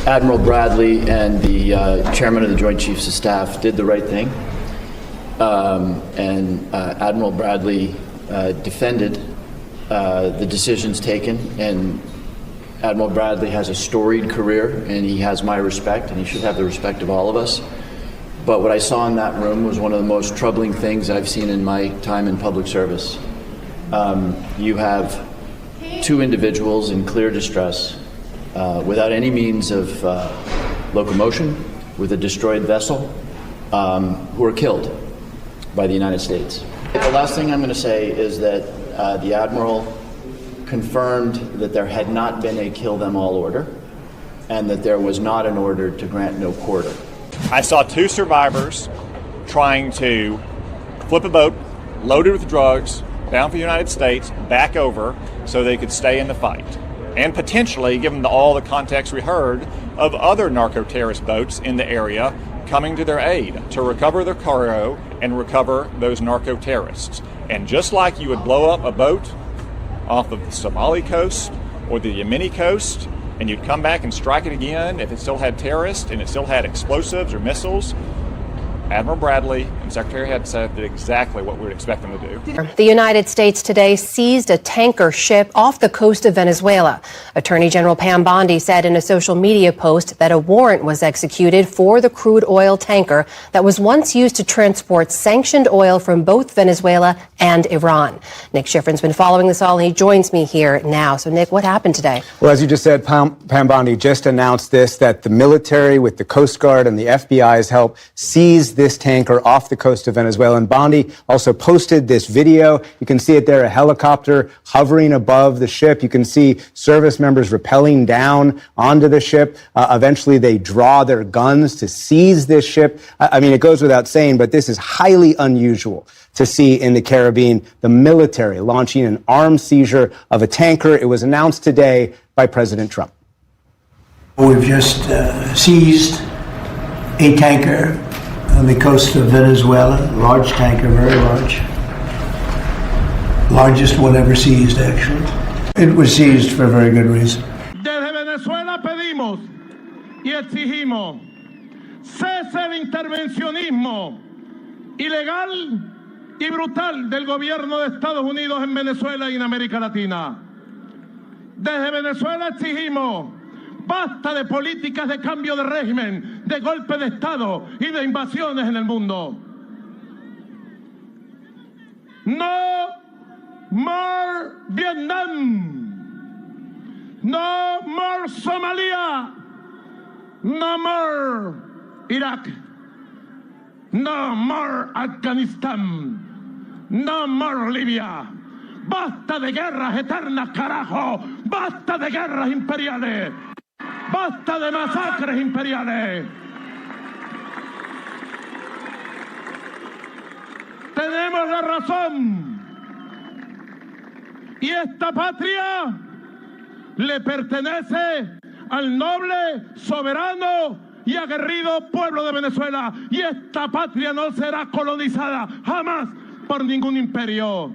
Admiral Bradley and the chairman of the Joint Chiefs of Staff did the right thing. Admiral Bradley defended the decisions taken, and Admiral Bradley has a storied career, and he has my respect, and he should have the respect of all of us. But what I saw in that room was one of the most troubling things I've seen in my time in public service. You have two individuals in clear distress, without any means of locomotion, with a destroyed vessel, who were killed by the United States. The last thing I'm going to say is that the Admiral confirmed that there had not been a kill them all order, and that there was not an order to grant no quarter. I saw two survivors trying to flip a boat loaded with drugs down for the United States, back over so they could stay in the fight. And potentially, given all the context we heard, of other narco-terrorist boats in the area coming to their aid to recover their cargo and recover those narco-terrorists. And just like you would blow up a boat off of the Somali coast or the Yemeni coast, and you'd come back and strike it again if it still had terrorists and it still had explosives or missiles, Admiral Bradley and Secretary Hegseth did exactly what we would expect them to do. The United States today seized a tanker ship off the coast of Venezuela. Attorney General Pam Bondi said in a social media post that a warrant was executed for the crude oil tanker that was once used to transport sanctioned oil from both Venezuela and Iran. Nick Schifrin's been following this all, and he joins me here now. So, Nick, what happened today? Well, as you just said, Pam Bondi just announced this, that the military, with the Coast Guard and the FBI's help, seized this tanker off the coast of Venezuela. And Bondi also posted this video. You can see it there, a helicopter hovering above the ship. You can see service members rappelling down onto the ship. Eventually, they draw their guns to seize this ship. I mean, it goes without saying, but this is highly unusual to see in the Caribbean, the military launching an armed seizure of a tanker. It was announced today by President Trump. We've just seized a tanker on the coast of Venezuela, large tanker, very large. Largest one ever seized, actually. It was seized for a very good reason. Desde Venezuela pedimos y exigimos cese el intervencionismo ilegal y brutal del gobierno de Estados Unidos en Venezuela y en América Latina. Desde Venezuela exigimos basta de políticas de cambio de régimen, de golpe de Estado y de invasiones en el mundo. No more Vietnam. No more Somalia. No more Iraq. No more Afganistán. No more Libia. Basta de guerras eternas, carajo. Basta de guerras imperiales. Basta de masacres imperiales. Tenemos la razón. Y esta patria le pertenece al noble, soberano y aguerrido pueblo de Venezuela. Y esta patria no será colonizada jamás por ningún imperio.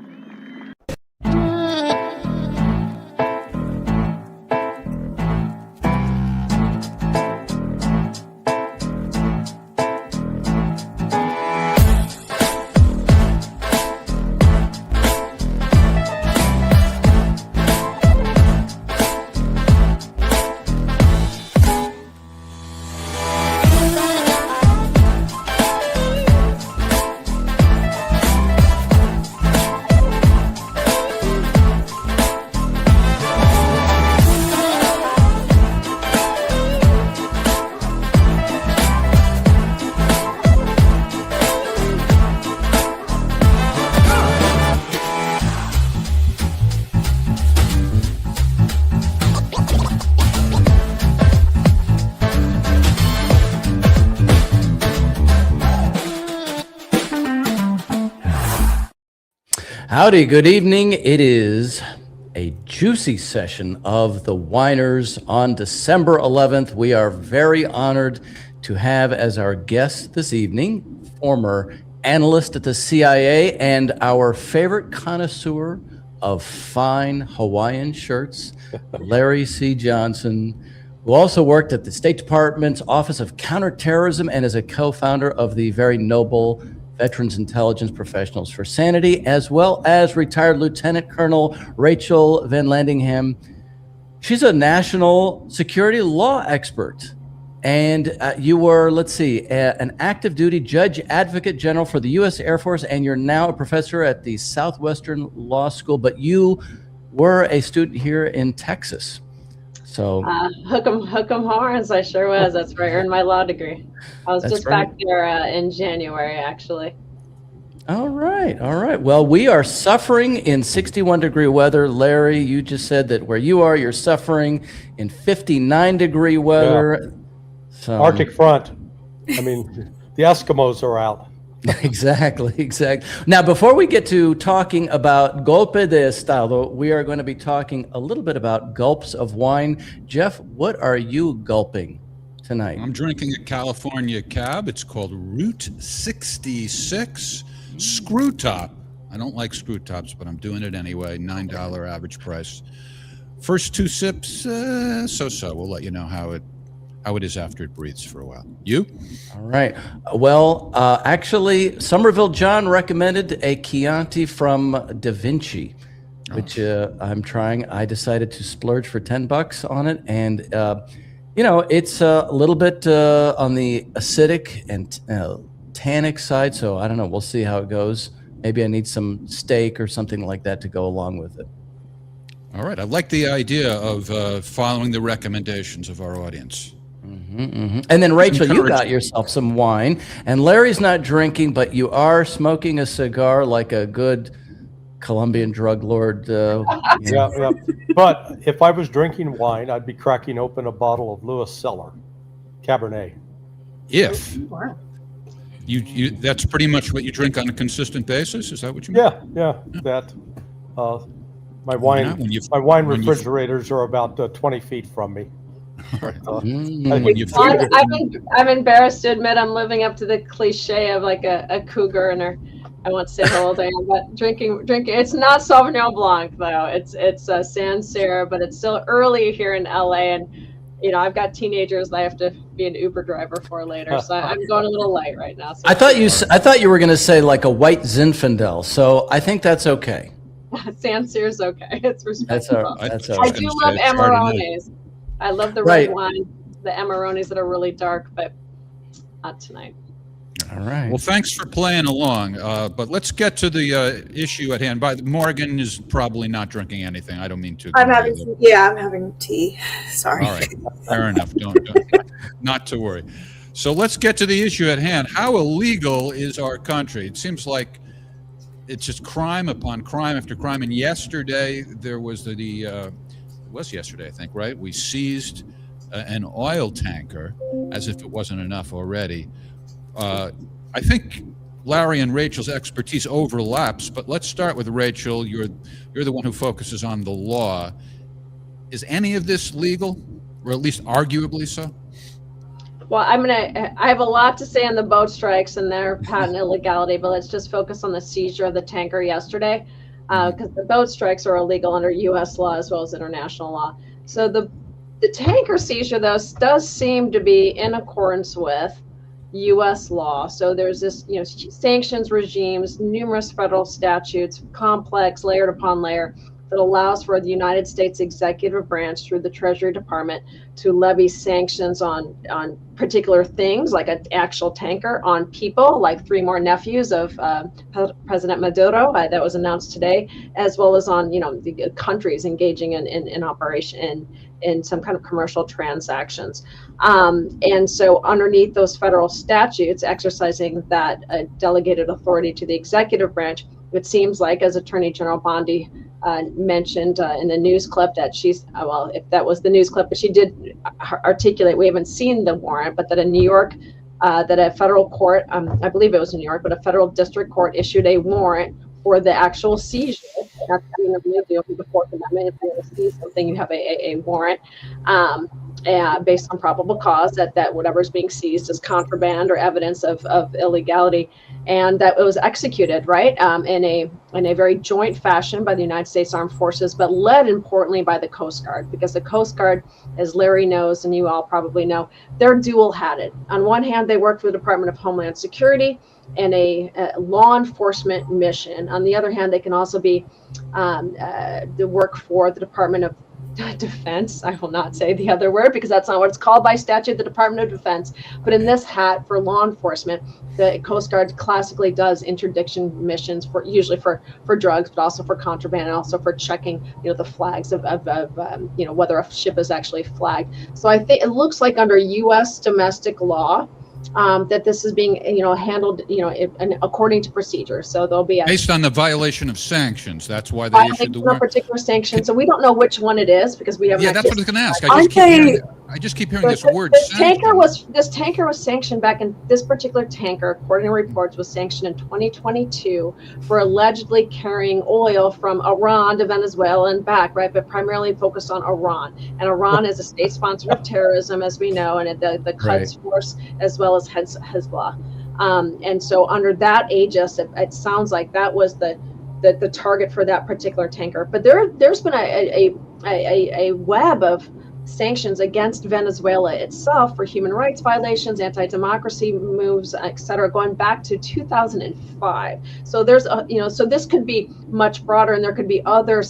Howdy, good evening. It is a juicy session of The Whiners on December 11th. We are very honored to have as our guest this evening, former analyst at the CIA and our favorite connoisseur of fine Hawaiian shirts, Larry C. Johnson. who also worked at the State Department's Office of Counterterrorism and is a co-founder of the very noble Veterans Intelligence Professionals for Sanity, as well as retired Lieutenant Colonel Rachel Van Landingham. She's a national security law expert. And you were, let's see, an active duty judge advocate general for the U.S. Air Force, and you're now a professor at the Southwestern Law School, but you were a student here in Texas. So hook 'em horns, I sure was. That's where I earned my law degree. I was just back there in January, actually. All right. Well, we are suffering in 61-degree weather. Larry, you just said that where you are, you're suffering in 59-degree weather. Yeah. So, Arctic front. I mean, the Eskimos are out. Exactly. Now, before we get to talking about golpe de estado, we are going to be talking a little bit about gulps of wine. Jeff, what are you gulping tonight? I'm drinking a California Cab. It's called Route 66 Screw Top. I don't like screw tops, but I'm doing it anyway. $9 average price. First 2 sips, so-so. We'll let you know how it is after it breathes for a while. You? All right. Well, actually, Somerville John recommended a Chianti from Da Vinci, which I'm trying. I decided to splurge for $10 on it, and it's a little bit on the acidic and tannic side. So I don't know. We'll see how it goes. Maybe I need some steak or something like that to go along with it. All right. I like the idea of following the recommendations of our audience. And then, Rachel, you got yourself some wine, and Larry's not drinking, but you are smoking a cigar like a good Colombian drug lord. Yeah. But if I was drinking wine, I'd be cracking open a bottle of Lewis Cellar Cabernet. If you that's pretty much what you drink on a consistent basis. Is that what you mean? Yeah. That my wine refrigerators are about 20 feet from me. I'm embarrassed to admit I'm living up to the cliche of like a cougar, and I won't say how old I am, but drinking. It's not Sauvignon Blanc though. It's Sancerre, but it's still early here in LA, and I've got teenagers that I have to be an Uber driver for later, so I'm going a little light right now. So I thought you were going to say like a white Zinfandel, so I think that's okay. Sancerre's okay. It's respectable. That's all right. I do love Amarones. I love the red wine, the Amarones that are really dark, but not tonight. All right. Well, thanks for playing along. But let's get to the issue at hand. Morgan is probably not drinking anything. I don't mean to. I'm having tea. Sorry. All right. Fair enough. Don't not to worry. So let's get to the issue at hand. How illegal is our country? It seems like it's just crime upon crime after crime. And yesterday there was it was yesterday, I think, right? We seized an oil tanker, as if it wasn't enough already. I think Larry and Rachel's expertise overlaps, but let's start with Rachel. You're the one who focuses on the law. Is any of this legal, or at least arguably so? Well, I have a lot to say on the boat strikes and their patent illegality, but let's just focus on the seizure of the tanker yesterday. Because the boat strikes are illegal under U.S. law as well as international law. So the tanker seizure, though, does seem to be in accordance with U.S. law. So there's this, sanctions regimes, numerous federal statutes, complex, layered upon layer, that allows for the United States executive branch through the Treasury Department to levy sanctions on particular things, like an actual tanker, on people, like 3 more nephews of President Maduro, that was announced today, as well as on the countries engaging in operation in some kind of commercial transactions. And so underneath those federal statutes exercising that delegated authority to the executive branch, it seems like, as Attorney General Bondi mentioned in the news clip, that she's, if that was the news clip, but she did articulate, we haven't seen the warrant, but that in New York, that a federal court, I believe it was in New York, but a federal district court issued a warrant for the actual seizure. I believe the Fourth Amendment, if you want to seize something, you have a warrant. based on probable cause that whatever is being seized is contraband or evidence of illegality, and that it was executed in a very joint fashion by the United States Armed Forces, but led importantly by the Coast Guard, because the Coast Guard, as Larry knows and you all probably know, they're dual-hatted. On one hand, they work for the Department of Homeland Security and a law enforcement mission. On the other hand, they can also be the work for the Department of Defense. I will not say the other word because that's not what it's called by statute, the Department of Defense. But in this hat for law enforcement, the Coast Guard classically does interdiction missions for usually for drugs, but also for contraband and also for checking, the flags of whether a ship is actually flagged. So I think it looks like under U.S. domestic law, that this is being, handled, according to procedure. So there'll be based on the violation of sanctions. That's why they issued the warrant. Particular sanction. So we don't know which one it is because we haven't. Yeah, that's what I was going to ask. I just keep hearing this word. This tanker was sanctioned back in this particular tanker, according to reports, was sanctioned in 2022 for allegedly carrying oil from Iran to Venezuela and back, right? But primarily focused on Iran. And Iran is a state sponsor of terrorism, as we know, and the Quds Force as well as Hezbollah. And so under that aegis, it sounds like that was the target for that particular tanker. But there's been a web of sanctions against Venezuela itself for human rights violations, anti-democracy moves, etc., going back to 2005. So there's so this could be much broader, and there could be other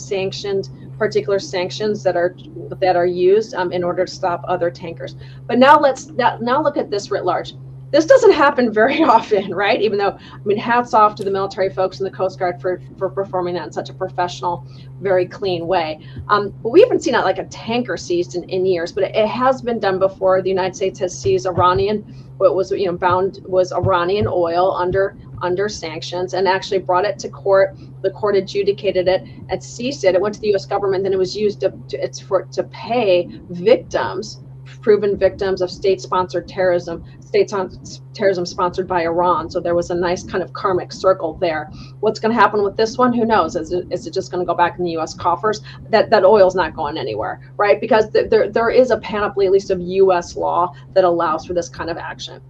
particular sanctions that are used in order to stop other tankers. But now now look at this writ large. This doesn't happen very often, right? Even though, hats off to the military folks and the Coast Guard for performing that in such a professional, very clean way. But we haven't seen like a tanker seized in years, but it has been done before. The United States has seized Iranian oil under sanctions and actually brought it to court. The court adjudicated it and seized it. It went to the U.S. government, then it was used to pay victims, proven victims of state-sponsored terrorism sponsored by Iran. So there was a nice kind of karmic circle there. What's going to happen with this one? Who knows? Is it just going to go back in the U.S. coffers? That oil's not going anywhere, right? Because there is a panoply, at least of U.S. law, that allows for this kind of action.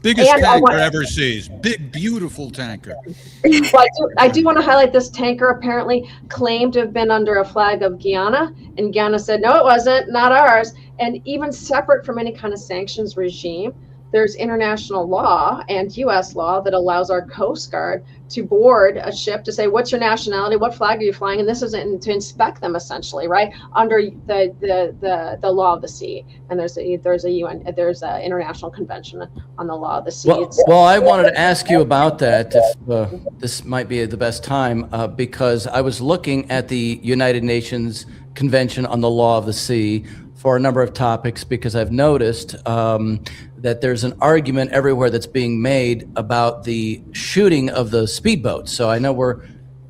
Biggest tanker ever seized. Big, beautiful tanker. Well, I do want to highlight this tanker apparently claimed to have been under a flag of Guyana, and Guyana said, no, it wasn't, not ours. And even separate from any kind of sanctions regime, there's international law and U.S. law that allows our Coast Guard to board a ship to say, what's your nationality? What flag are you flying? And this is to inspect them essentially, right? Under the law of the sea. And there's an international convention on the law of the sea. Well, I wanted to ask you about that. If this might be the best time, because I was looking at the United Nations Convention on the Law of the Sea for a number of topics, because I've noticed that there's an argument everywhere that's being made about the shooting of the speedboats. So I know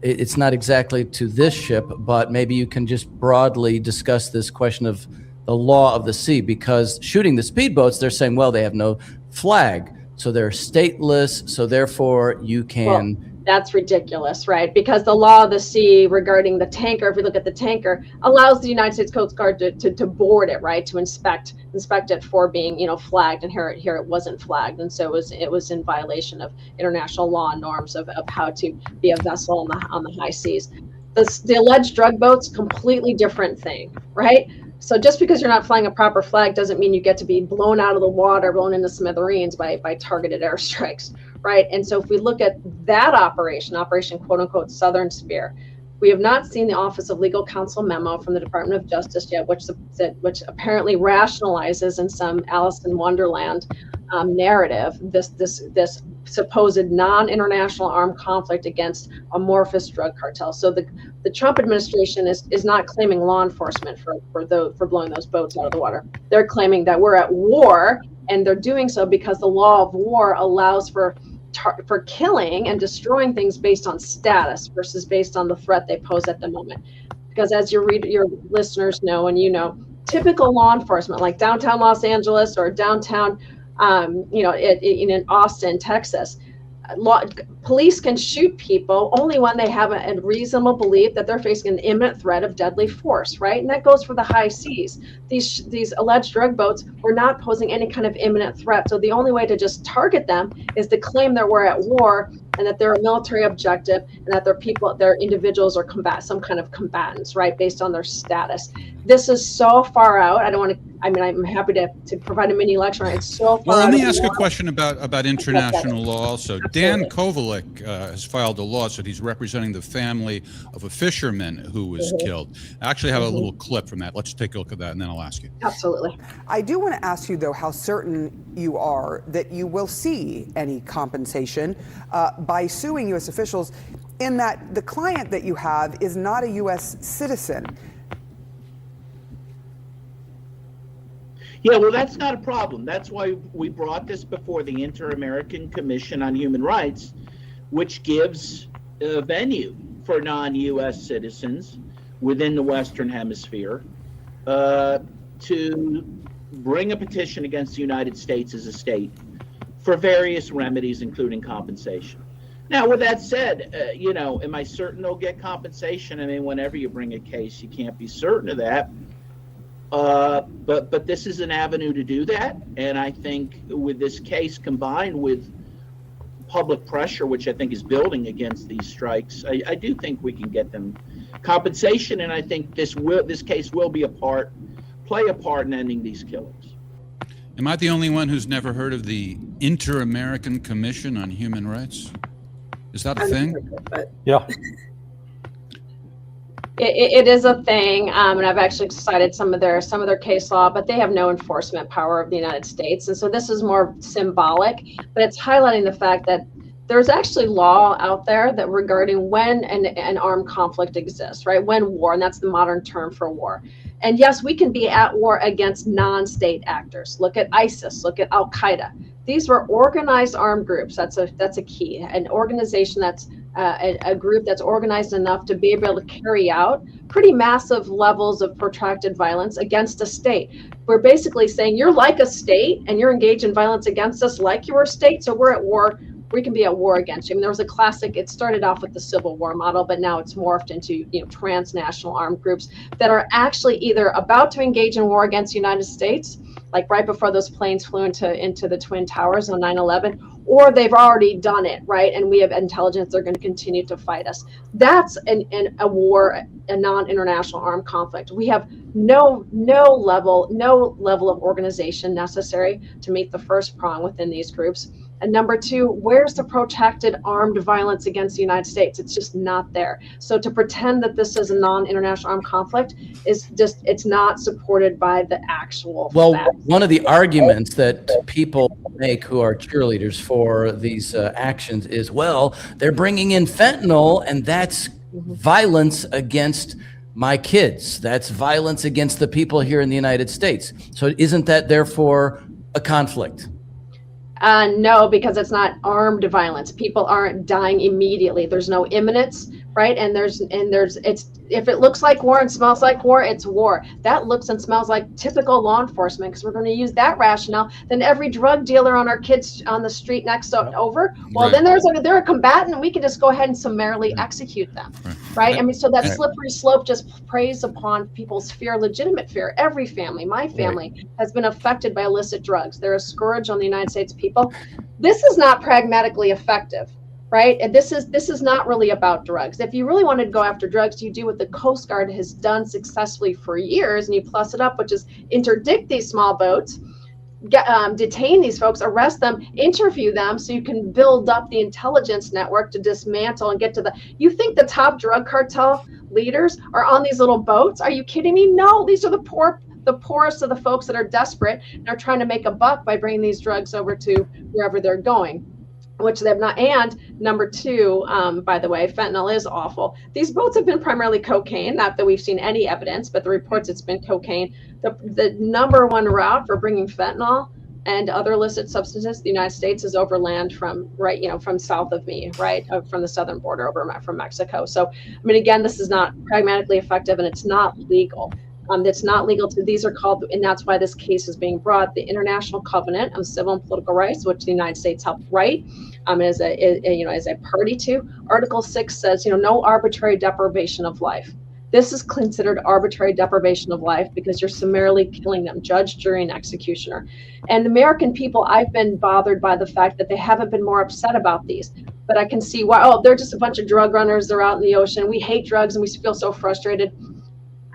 it's not exactly to this ship, but maybe you can just broadly discuss this question of the law of the sea, because shooting the speedboats, they're saying, well, they have no flag, so they're stateless, so therefore you can... Well, that's ridiculous, right? Because the law of the sea regarding the tanker, if we look at the tanker, allows the United States Coast Guard to board it, right? To inspect it for being, flagged, and here it wasn't flagged. And so it was in violation of international law and norms of how to be a vessel on the high seas. The alleged drug boats, completely different thing, right? So just because you're not flying a proper flag doesn't mean you get to be blown out of the water, blown into smithereens by targeted airstrikes, right? And so if we look at that operation quote unquote Southern Spear, we have not seen the Office of Legal Counsel memo from the Department of Justice yet, which apparently rationalizes in some Alice in Wonderland narrative this supposed non-international armed conflict against amorphous drug cartels. So the Trump administration is not claiming law enforcement for blowing those boats out of the water. They're claiming that we're at war, and they're doing so because the law of war allows for killing and destroying things based on status versus based on the threat they pose at the moment. Because as your listeners know, and typical law enforcement, like downtown Los Angeles or downtown, in Austin, Texas, police can shoot people only when they have a reasonable belief that they're facing an imminent threat of deadly force, right? And that goes for the high seas. These alleged drug boats were not posing any kind of imminent threat. So the only way to just target them is to claim that we're at war and that they're a military objective and that they're individuals or some kind of combatants, right, based on their status. This is so far out. I'm happy to provide a mini lecture. It's so far Well, let out me of ask a law. question about international law also. Dan Absolutely. Kovalik has filed a lawsuit. He's representing the family of a fisherman who was killed. I actually have a little clip from that. Let's take a look at that, and then I'll ask you. Absolutely. I do want to ask you, though, how certain you are that you will see any compensation by suing U.S. officials, in that the client that you have is not a U.S. citizen. Yeah, well, that's not a problem. That's why we brought this before the Inter-American Commission on Human Rights, which gives a venue for non-U.S. citizens within the Western Hemisphere to bring a petition against the United States as a state for various remedies, including compensation. Now, with that said, am I certain they'll get compensation? I mean, whenever you bring a case, you can't be certain of that. But this is an avenue to do that, and I think with this case combined with public pressure, which I think is building against these strikes, I do think we can get them compensation, and I think this case will play a part in ending these killings. Am I the only one who's never heard of the Inter-American Commission on Human Rights? Is that a thing? Yeah. It is a thing, and I've actually cited some of their case law, but they have no enforcement power of the United States, and so this is more symbolic. But it's highlighting the fact that there's actually law out there that regarding when an armed conflict exists, right? When war, and that's the modern term for war. And yes, we can be at war against non-state actors. Look at ISIS. Look at Al Qaeda. These were organized armed groups. That's a key. An organization that's a group that's organized enough to be able to carry out pretty massive levels of protracted violence against a state. We're basically saying you're like a state and you're engaged in violence against us like you're a state, so we're at war. We can be at war against you. I mean, there was a classic, it started off with the Civil War model, but now it's morphed into transnational armed groups that are actually either about to engage in war against the United States, like right before those planes flew into the Twin Towers on 9/11, or they've already done it, right? And we have intelligence they're going to continue to fight us. That's a war, a non-international armed conflict. We have no level of organization necessary to meet the first prong within these groups. And number two, where's the protracted armed violence against the United States? It's just not there. So to pretend that this is a non-international armed conflict it's not supported by the actual facts. One of the arguments that people make who are cheerleaders for these actions is, well, they're bringing in fentanyl, and that's violence against my kids. That's violence against the people here in the United States. So isn't that therefore a conflict? No, because it's not armed violence. People aren't dying immediately. There's no imminence, right? And if it looks like war and smells like war, it's war. That looks and smells like typical law enforcement, because we're going to use that rationale. Then every drug dealer on our kids on the street next over, well, Right. then they're a combatant, and we can just go ahead and summarily execute them, right? I mean, so that slippery slope just preys upon people's fear, legitimate fear. Every family, my family, has been affected by illicit drugs. They're a scourge on the United States people. This is not pragmatically effective, right? And this is not really about drugs. If you really wanted to go after drugs, you do what the Coast Guard has done successfully for years, and you plus it up, which is interdict these small boats, detain these folks, arrest them, interview them, so you can build up the intelligence network to dismantle and get to you think the top drug cartel leaders are on these little boats? Are you kidding me? No, these are the poorest of the folks that are desperate and are trying to make a buck by bringing these drugs over to wherever they're going, which they've not. And number two, by the way, fentanyl is awful. These boats have been primarily cocaine, not that we've seen any evidence, but the reports it's been cocaine. The number one route for bringing fentanyl and other illicit substances to the United States is overland from south of me, right, from the southern border from Mexico. So, I mean, again, this is not pragmatically effective, and it's not legal. That's not legal to, these are called, and that's why this case is being brought, the International Covenant of Civil and Political Rights, which the United States helped write, as a party to. Article 6 says, no arbitrary deprivation of life. This is considered arbitrary deprivation of life because you're summarily killing them, judge, jury, and executioner. And the American people, I've been bothered by the fact that they haven't been more upset about these. But I can see why, they're just a bunch of drug runners. They're out in the ocean. We hate drugs and we feel so frustrated.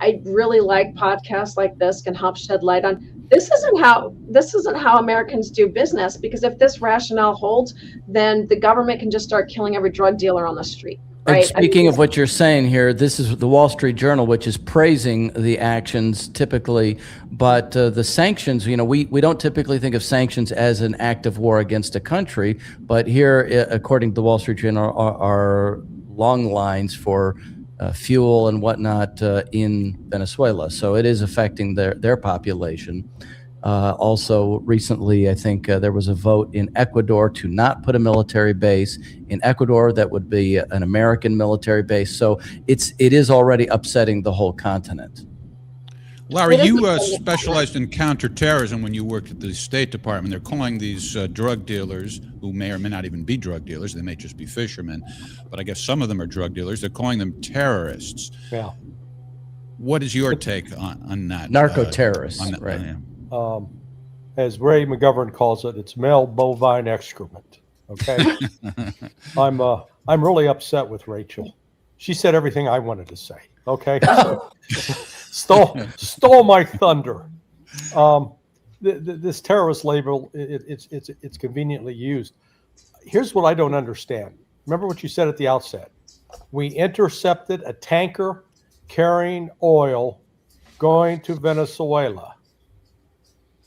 I really like podcasts like this can help shed light on this isn't how Americans do business, because if this rationale holds, then the government can just start killing every drug dealer on the street. And Right? speaking of what you're saying here, this is the Wall Street Journal, which is praising the actions typically, but the sanctions, we don't typically think of sanctions as an act of war against a country, but here, according to the Wall Street Journal, are long lines for fuel and whatnot in Venezuela. So it is affecting their population. Also, recently, I think there was a vote in Ecuador to not put a military base in Ecuador that would be an American military base. So it is already upsetting the whole continent. Larry, you specialized in counterterrorism when you worked at the State Department. They're calling these drug dealers, who may or may not even be drug dealers, they may just be fishermen, but I guess some of them are drug dealers. They're calling them terrorists. Yeah. What is your take on that? Narco-terrorists, right. As Ray McGovern calls it, it's male bovine excrement. Okay. I'm really upset with Rachel. She said everything I wanted to say. Okay. Stole my thunder. This terrorist label, it's conveniently used. Here's what I don't understand. Remember what you said at the outset. We intercepted a tanker carrying oil going to Venezuela.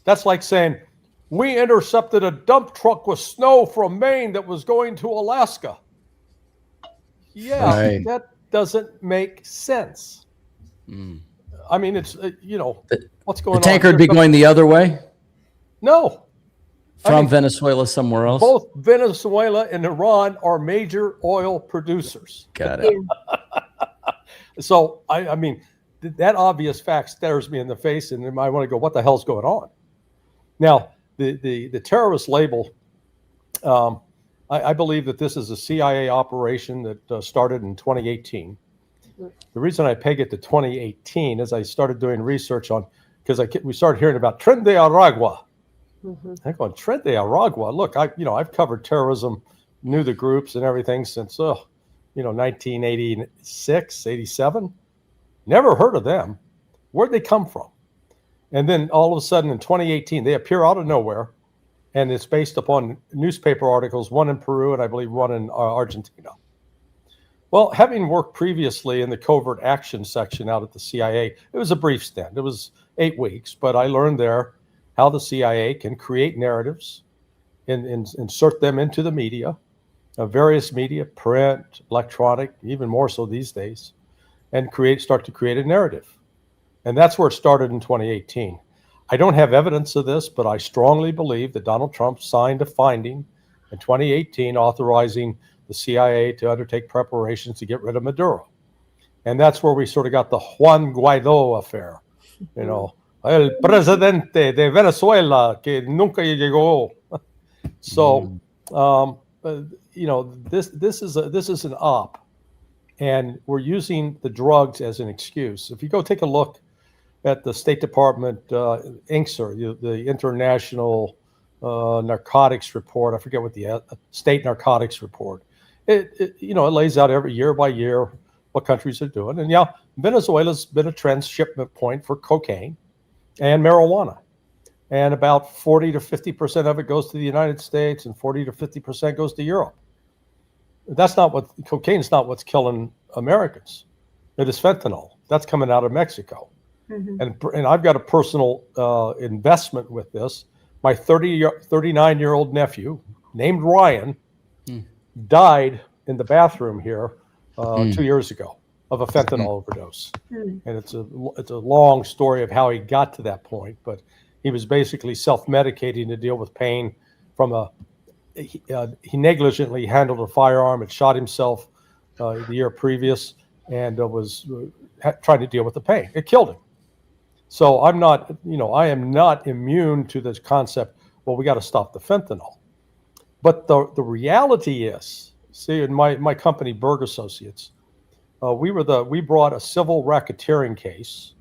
That's like saying, we intercepted a dump truck with snow from Maine that was going to Alaska. Yeah, right. That doesn't make sense. I mean, it's, what's going on? The tanker would be going the other way? No. From Venezuela somewhere else? Both Venezuela and Iran are major oil producers. Got it. So, I mean, that obvious fact stares me in the face, and I want to go, what the hell's going on? Now, the terrorist label, I believe that this is a CIA operation that started in 2018. The reason I peg it to 2018 is I started doing research on, because we started hearing about Tren de Aragua. I'm going, Tren de Aragua. Look, I've covered terrorism, knew the groups and everything since 1986, 87. Never heard of them. Where'd they come from? And then all of a sudden in 2018, they appear out of nowhere, and it's based upon newspaper articles, one in Peru and I believe one in Argentina. Well, having worked previously in the covert action section out at the CIA, it was a brief stint. It was 8 weeks, but I learned there how the CIA can create narratives and insert them into the media, various media, print, electronic, even more so these days, and start to create a narrative. And that's where it started in 2018. I don't have evidence of this, but I strongly believe that Donald Trump signed a finding in 2018 authorizing the CIA to undertake preparations to get rid of Maduro. And that's where we sort of got the Juan Guaidó affair. El presidente de Venezuela que nunca llegó. So, this is an op, and we're using the drugs as an excuse. If you go take a look at the State Department INCSR, the International Narcotics Report, I forget what the State Narcotics Report. It lays out every year by year what countries are doing, and Venezuela's been a transshipment point for cocaine and marijuana, and about 40 to 50% of it goes to the United States, and 40 to 50% goes to Europe. Cocaine's not what's killing Americans. It is fentanyl. That's coming out of Mexico. Mm-hmm. And I've got a personal investment with this. My 39-year-old nephew, named Ryan, died in the bathroom here 2 years ago of a fentanyl overdose. And it's a long story of how he got to that point, but he was basically self-medicating to deal with pain from he negligently handled a firearm and shot himself the year previous, and was trying to deal with the pain. It killed him. So I'm not, I am not immune to this concept, well, we got to stop the fentanyl. But the reality is, see, in my company, Berg Associates, we brought a civil racketeering case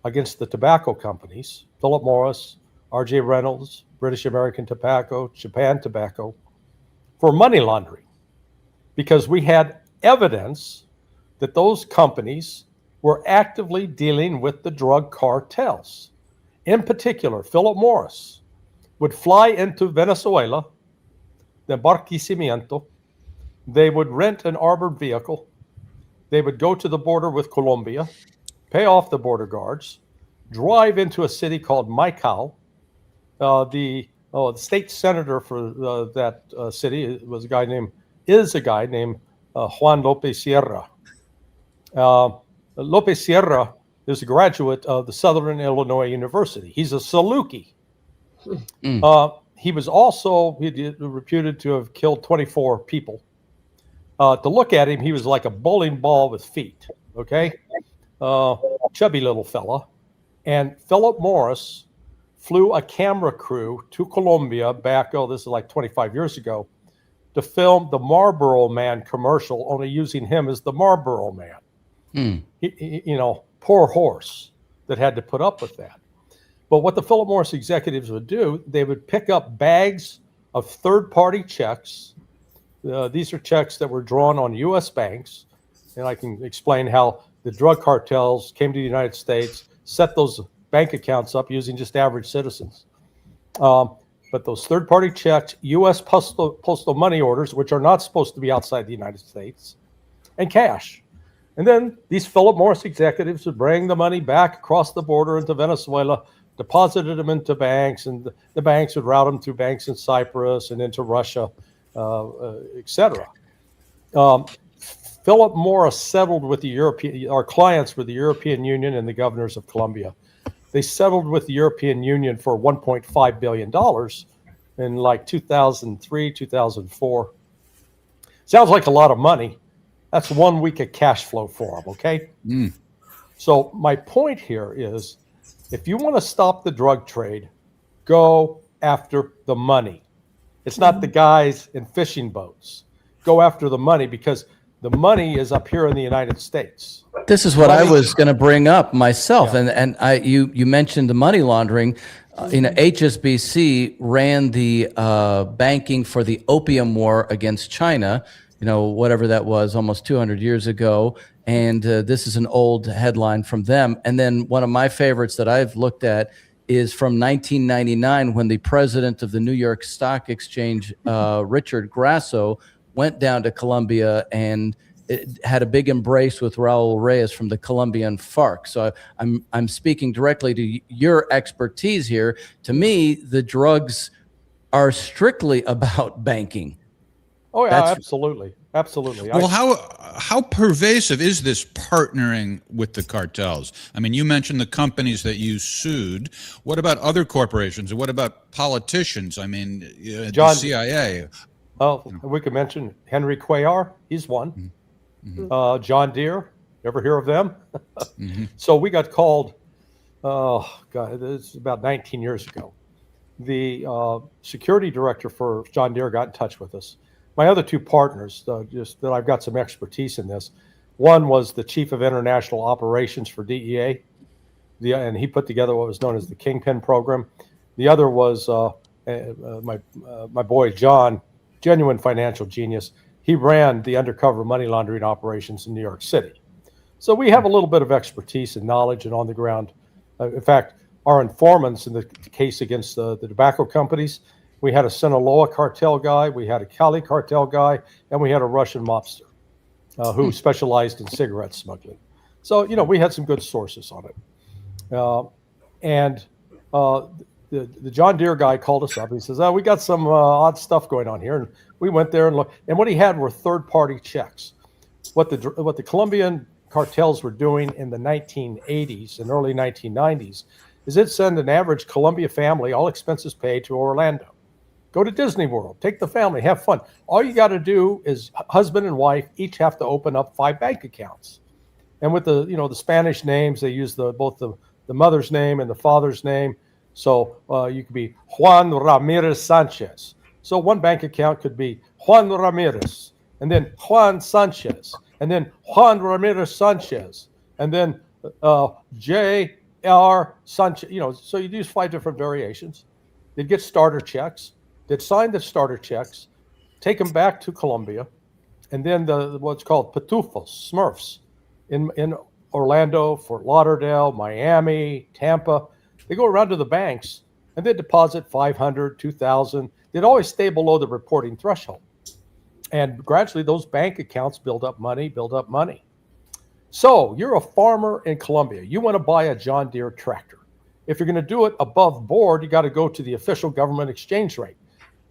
against the tobacco companies, Philip Morris, R.J. Reynolds, British American Tobacco, Japan Tobacco, for money laundering, because we had evidence that those companies were actively dealing with the drug cartels. In particular, Philip Morris would fly into Venezuela, the Barquisimeto. They would rent an armored vehicle. They would go to the border with Colombia, pay off the border guards, drive into a city called Maicao. The state senator for that city is a guy named Juan Lopez Sierra. Lopez Sierra is a graduate of the Southern Illinois University. He's a Saluki. He was also reputed to have killed 24 people. To look at him, he was like a bowling ball with feet, okay? Chubby little fella. And Philip Morris flew a camera crew to Colombia back, this is like 25 years ago, to film the Marlboro Man commercial, only using him as the Marlboro Man. Poor horse that had to put up with that. But what the Philip Morris executives would do, they would pick up bags of third-party checks. These are checks that were drawn on U.S. banks. And I can explain how the drug cartels came to the United States, set those bank accounts up using just average citizens. But those third-party checks, U.S. postal money orders, which are not supposed to be outside the United States, and cash. And then these Philip Morris executives would bring the money back across the border into Venezuela, deposited them into banks, and the banks would route them through banks in Cyprus and into Russia, etc. Philip Morris settled with our clients were the European Union and the governors of Colombia. They settled with the European Union for $1.5 billion in like 2003, 2004. Sounds like a lot of money. That's 1 week of cash flow for them, okay? So my point here is, if you want to stop the drug trade, go after the money. It's not the guys in fishing boats. Go after the money, because the money is up here in the United States. This is what I was going to bring up myself, and you mentioned the money laundering. HSBC ran the banking for the opium war against China, whatever that was, almost 200 years ago. And this is an old headline from them. And then one of my favorites that I've looked at is from 1999, when the president of the New York Stock Exchange, Richard Grasso, went down to Colombia and had a big embrace with Raul Reyes from the Colombian FARC. So I'm speaking directly to your expertise here. To me, the drugs are strictly about banking. Oh yeah, absolutely. Well, how pervasive is this partnering with the cartels? I mean, you mentioned the companies that you sued. What about other corporations? What about politicians? I mean, the CIA. Oh, we could mention Henry Cuellar. He's one. John Deere. Ever hear of them? So we got called. Oh God, it's about 19 years ago. The security director for John Deere got in touch with us. My other two partners, just that I've got some expertise in this. One was the chief of international operations for DEA, and he put together what was known as the Kingpin program. The other was my boy John, genuine financial genius. He ran the undercover money laundering operations in New York City. So we have a little bit of expertise and knowledge and on the ground. In fact, our informants in the case against the tobacco companies, we had a Sinaloa cartel guy, we had a Cali cartel guy, and we had a Russian mobster who specialized in cigarette smuggling. So, we had some good sources on it. The John Deere guy called us up. He says, we got some odd stuff going on here. And we went there and looked. And what he had were third-party checks. What the Colombian cartels were doing in the 1980s and early 1990s is they'd send an average Colombia family, all expenses paid, to Orlando. Go to Disney World, take the family, have fun. All you got to do is husband and wife each have to open up 5 bank accounts. And with the Spanish names, they use both the the mother's name and the father's name. So you could be Juan Ramirez Sanchez. So one bank account could be Juan Ramirez, and then Juan Sanchez, and then Juan Ramirez Sanchez, and then J.R. Sanchez. You know, so you'd use 5 different variations. They'd get starter checks. They'd sign the starter checks, take them back to Colombia, and then what's called Pitufos, Smurfs, in Orlando, Fort Lauderdale, Miami, Tampa. They go around to the banks and they deposit 500, 2,000. They'd always stay below the reporting threshold. And gradually those bank accounts build up money. So you're a farmer in Colombia. You want to buy a John Deere tractor. If you're going to do it above board, you got to go to the official government exchange rate.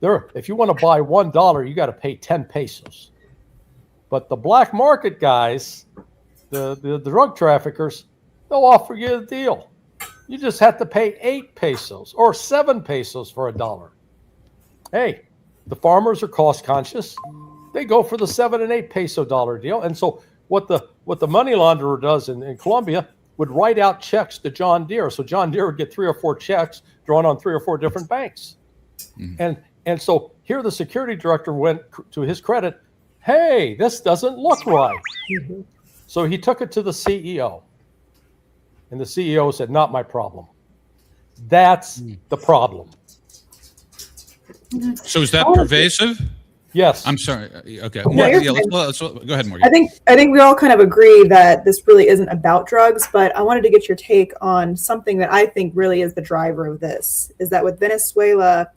If you want to buy $1, you got to pay 10 pesos. But the black market guys, the drug traffickers, they'll offer you a deal. You just have to pay 8 pesos or 7 pesos for $1. Hey, the farmers are cost conscious. They go for the 7 and 8 peso dollar deal. And so what the money launderer does in Colombia would write out checks to John Deere. So John Deere would get 3 or 4 checks drawn on 3 or 4 different banks. Mm-hmm. And so here the security director went, to his credit, hey, this doesn't look right. Mm-hmm. So he took it to the CEO. And the CEO said, not my problem. That's the problem. So is that pervasive? Yes. I'm sorry. Okay. No, Yeah, let's go ahead, Morgan. I think we all kind of agree that this really isn't about drugs, but I wanted to get your take on something that I think really is the driver of this, is that with Venezuela,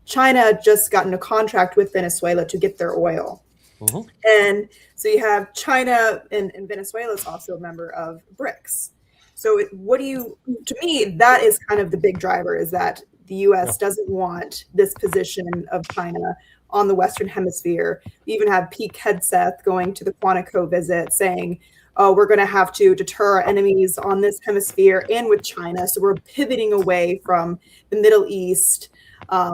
China just got into contract with Venezuela to get their oil. Mm-hmm. And so you have China and Venezuela is also a member of BRICS. So to me, that is kind of the big driver, is that the U.S. doesn't want this position of China on the Western Hemisphere. We even have Pete Hegseth going to the Quantico visit saying, oh, we're going to have to deter our enemies on this hemisphere and with China. So we're pivoting away from the Middle East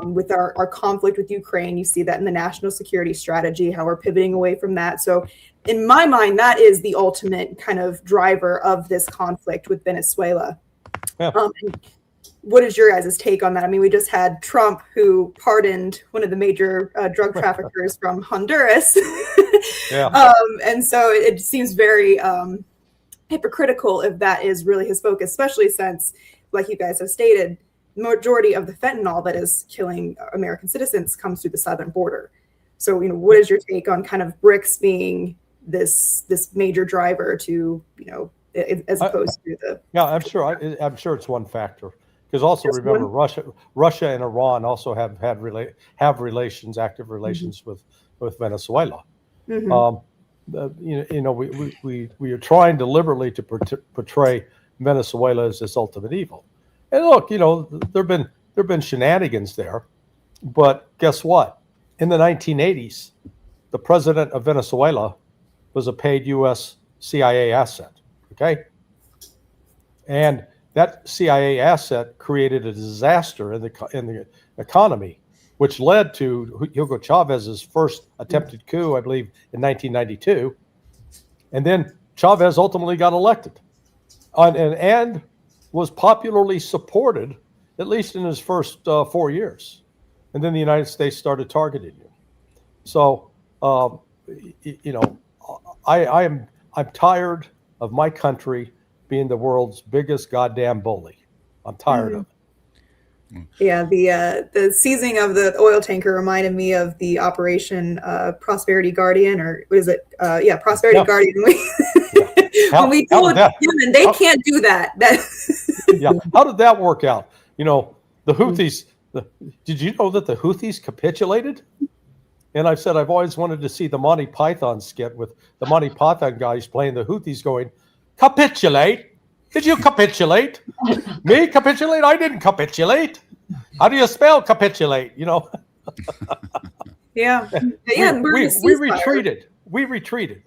with our conflict with Ukraine. You see that in the national security strategy, how we're pivoting away from that. So in my mind, that is the ultimate kind of driver of this conflict with Venezuela. Yeah. What is your guys' take on that? I mean, we just had Trump, who pardoned one of the major drug traffickers from Honduras. Yeah. And so it seems very hypocritical if that is really his focus, especially since, like you guys have stated, the majority of the fentanyl that is killing American citizens comes through the southern border. So, what is your take on kind of BRICS being this major driver to, as opposed to the... Yeah, I'm sure it's one factor. Because also remember, Russia and Iran also have active relations mm-hmm. with Venezuela. Mm-hmm. We are trying deliberately to portray Venezuela as this ultimate evil. And look, there've been shenanigans there, but guess what? In the 1980s, the president of Venezuela was a paid U.S. CIA asset. Okay, and that CIA asset created a disaster in the economy, which led to Hugo Chavez's first attempted coup, I believe, in 1992. And then Chavez ultimately got elected and was popularly supported, at least in his first 4 years. And then the United States started targeting him. So, I'm tired of my country being the world's biggest goddamn bully. I'm tired of it. Yeah, the seizing of the oil tanker reminded me of the Operation Prosperity Guardian, or what is it? Prosperity Guardian. When we told Yemen, they can't do that. Yeah, how did that work out? The Houthis. Did you know that the Houthis capitulated? And I've said I've always wanted to see the Monty Python skit with the Monty Python guys playing the Houthis going, capitulate? Did you capitulate? Me capitulate? I didn't capitulate. How do you spell capitulate? Yeah. We retreated. We retreated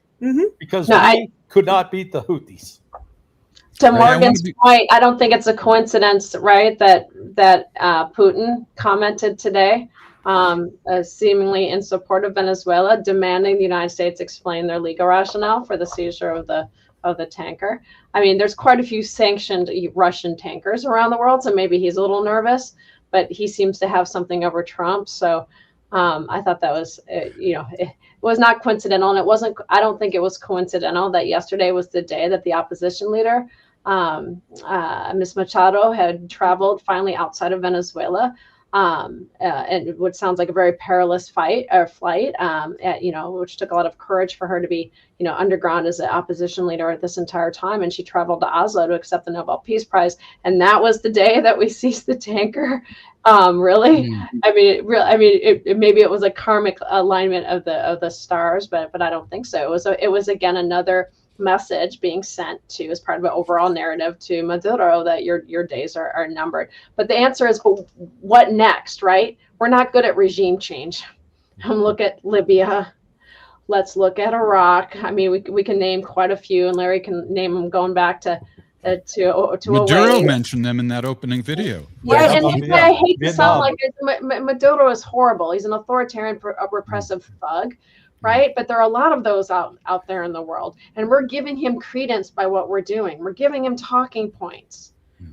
because we could not beat the Houthis. To Morgan's point, I don't think it's a coincidence, right, that Putin commented today, seemingly in support of Venezuela, demanding the United States explain their legal rationale for the seizure of the of the tanker. I mean, there's quite a few sanctioned Russian tankers around the world, so maybe he's a little nervous, but he seems to have something over Trump. So I thought that was, it was not coincidental, and it wasn't. I don't think it was coincidental that yesterday was the day that the opposition leader, Ms. Machado, had traveled finally outside of Venezuela. And what sounds like a very perilous flight, which took a lot of courage for her to be, underground as an opposition leader at this entire time. And she traveled to Oslo to accept the Nobel Peace Prize. And that was the day that we seized the tanker. Really? Maybe it was a karmic alignment of the stars, but I don't think so. It was again another message being sent to, as part of an overall narrative, to Maduro that your days are numbered. But the answer is, but what next, right? We're not good at regime change. Look at Libya. Let's look at Iraq. I mean, we can name quite a few, and Larry can name them going back to Maduro mentioned them in that opening video. Right, and I hate to sound like Maduro is horrible. He's an authoritarian, repressive thug. Right. But there are a lot of those out there in the world, and we're giving him credence by what we're doing. We're giving him talking points.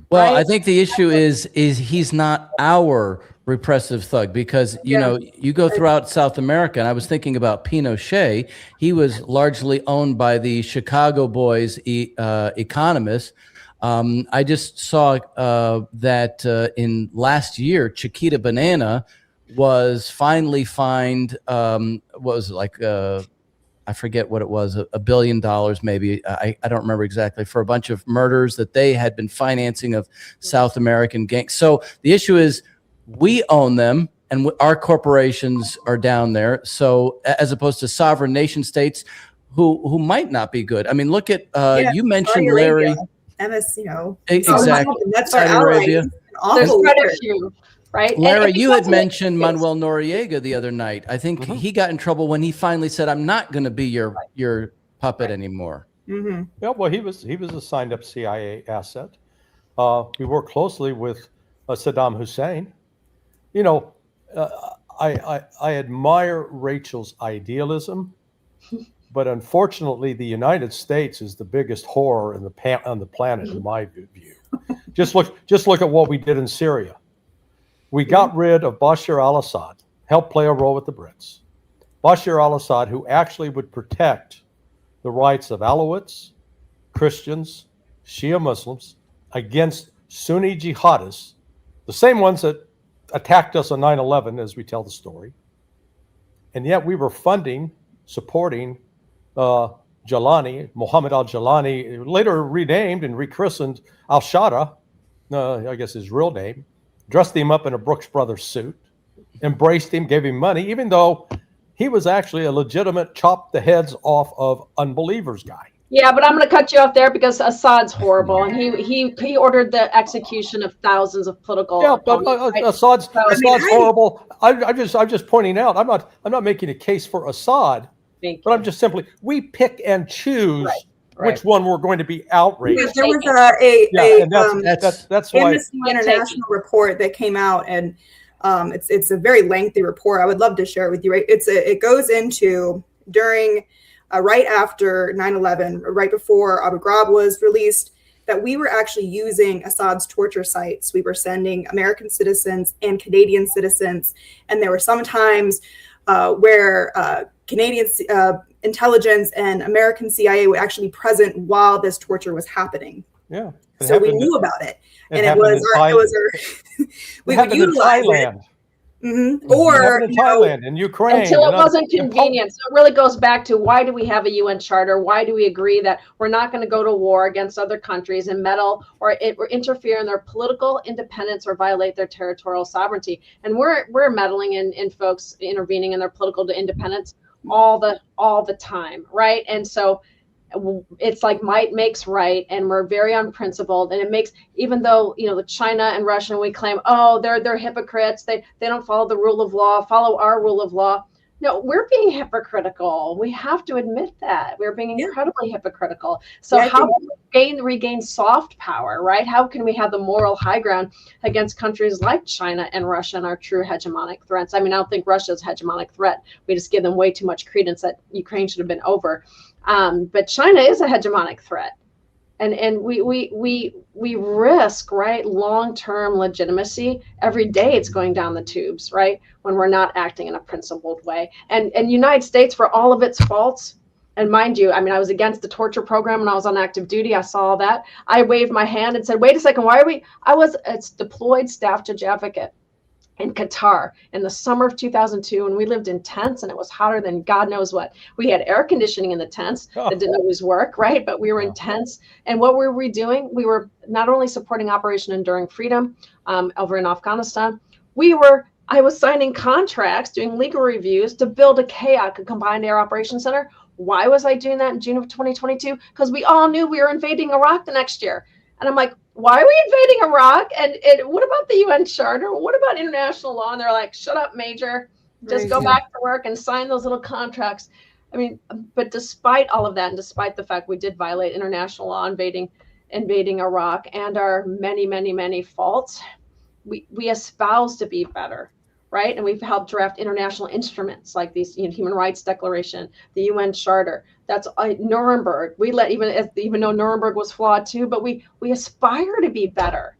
Well, right? I think the issue is he's not our repressive thug, because, you go throughout South America, and I was thinking about Pinochet. He was largely owned by the Chicago boys economists. I just saw that in last year, Chiquita Banana was finally fined, what was it, like, I forget what it was, $1 billion maybe, I don't remember exactly, for a bunch of murders that they had been financing of South American gangs. So the issue is, we own them, and our corporations are down there. So as opposed to sovereign nation states who might not be good. I mean, look at, you mentioned Larry. Exactly. That's Saudi Arabia. There's quite a few. Right. Larry, you had mentioned Manuel Noriega the other night. I think he got in trouble when he finally said, "I'm not going to be your puppet anymore." Mm-hmm. Yeah, well, he was a signed up CIA asset. We worked closely with Saddam Hussein. I admire Rachel's idealism, but unfortunately, the United States is the biggest horror on the planet, in my view. Just look at what we did in Syria. We got rid of Bashar al-Assad, helped play a role with the Brits. Bashar al-Assad, who actually would protect the rights of Alawites, Christians, Shia Muslims against Sunni jihadists, the same ones that attacked us on 9/11, as we tell the story. And yet we were supporting Jalani, Mohammed al-Jalani, later renamed and rechristened al-Shara, I guess his real name, dressed him up in a Brooks Brothers suit, embraced him, gave him money, even though he was actually a legitimate chop the heads off of unbelievers guy. Yeah, but I'm going to cut you off there, because Assad's horrible, and he ordered the execution of thousands of political. Yeah, but Assad's horrible. I'm just pointing out. I'm not making a case for Assad, but I'm just simply, we pick and choose which one we're going to be outraged. Yes, there was that's why Amnesty International report that came out, and it's a very lengthy report. I would love to share it with you. Right, it goes into during. Right after 9/11, right before Abu Ghraib was released, that we were actually using Assad's torture sites. We were sending American citizens and Canadian citizens, and there were some times where Canadian intelligence and American CIA would actually be present while this torture was happening. Yeah, so we knew about it, and it was our we would utilize it. Mm-hmm. Or in Thailand and Ukraine, until it wasn't convenient. So it really goes back to, why do we have a UN charter? Why do we agree that we're not going to go to war against other countries and meddle or interfere in their political independence or violate their territorial sovereignty? And we're meddling in folks intervening in their political independence all the time, right? And so it's like might makes right, and we're very unprincipled, and it makes, even though the China and Russia, we claim, oh, they're hypocrites, they don't follow the rule of law, follow our rule of law. No, we're being hypocritical. We have to admit that we're being incredibly hypocritical. So how do we regain soft power, right? How can we have the moral high ground against countries like China and Russia and our true hegemonic threats? I mean, I don't think Russia's a hegemonic threat. We just give them way too much credence that Ukraine should have been over. But China is a hegemonic threat. And we risk, right, long-term legitimacy. Every day it's going down the tubes, right, when we're not acting in a principled way. And United States, for all of its faults, and mind you, I mean, I was against the torture program when I was on active duty. I saw all that. I waved my hand and said, wait a second, why are we? I was a deployed staff judge advocate in Qatar in the summer of 2002, and we lived in tents, and it was hotter than God knows what. We had air conditioning in the tents that didn't always work, right? But we were in tents. And what were we doing? We were not only supporting Operation Enduring Freedom over in Afghanistan, I was signing contracts, doing legal reviews to build a CAOC, a Combined Air Operations Center. Why was I doing that in June of 2022? Because we all knew we were invading Iraq the next year. And I'm like, why are we invading Iraq? And what about the UN Charter? What about international law? And they're like, shut up, Major. Just go back to work and sign those little contracts. I mean, but despite all of that, and despite the fact we did violate international law invading Iraq and our many, many, many faults, we espouse to be better, right? And we've helped draft international instruments like these, Human Rights Declaration, the UN Charter. That's Nuremberg. We let, even though Nuremberg was flawed too, but we aspire to be better.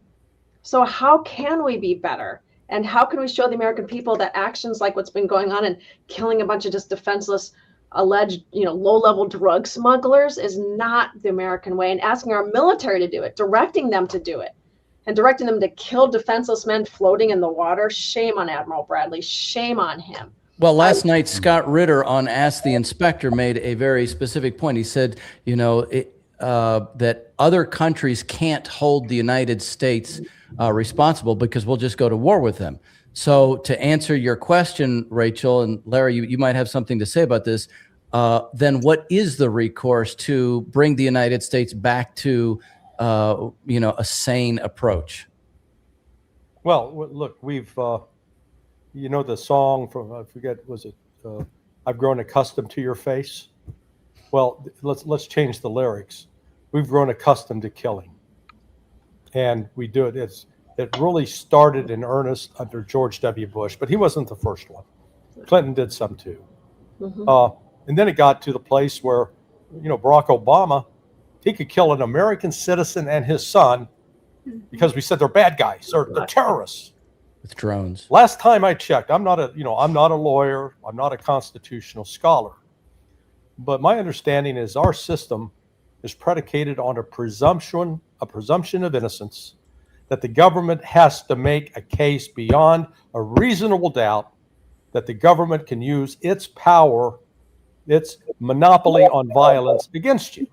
So how can we be better? And how can we show the American people that actions like what's been going on and killing a bunch of just defenseless, alleged, low-level drug smugglers is not the American way, and asking our military to do it, directing them to do it, and directing them to kill defenseless men floating in the water. Shame on Admiral Bradley. Shame on him. Well, last night, Scott Ritter on Ask the Inspector made a very specific point. He said, that other countries can't hold the United States responsible because we'll just go to war with them. So to answer your question, Rachel, and Larry, you might have something to say about this, then what is the recourse to bring the United States back to, a sane approach? Well, look, we've, the song from, I forget, was it, I've grown accustomed to your face? Well, let's change the lyrics. We've grown accustomed to killing. And we do it. It really started in earnest under George W. Bush, but he wasn't the first one. Clinton did some too. Mm-hmm. And then it got to the place where, Barack Obama, he could kill an American citizen and his son because we said they're bad guys or they're terrorists. With drones. Last time I checked, I'm not a lawyer, I'm not a constitutional scholar, but my understanding is our system is predicated on a presumption of innocence, that the government has to make a case beyond a reasonable doubt that the government can use its power, its monopoly on violence against you.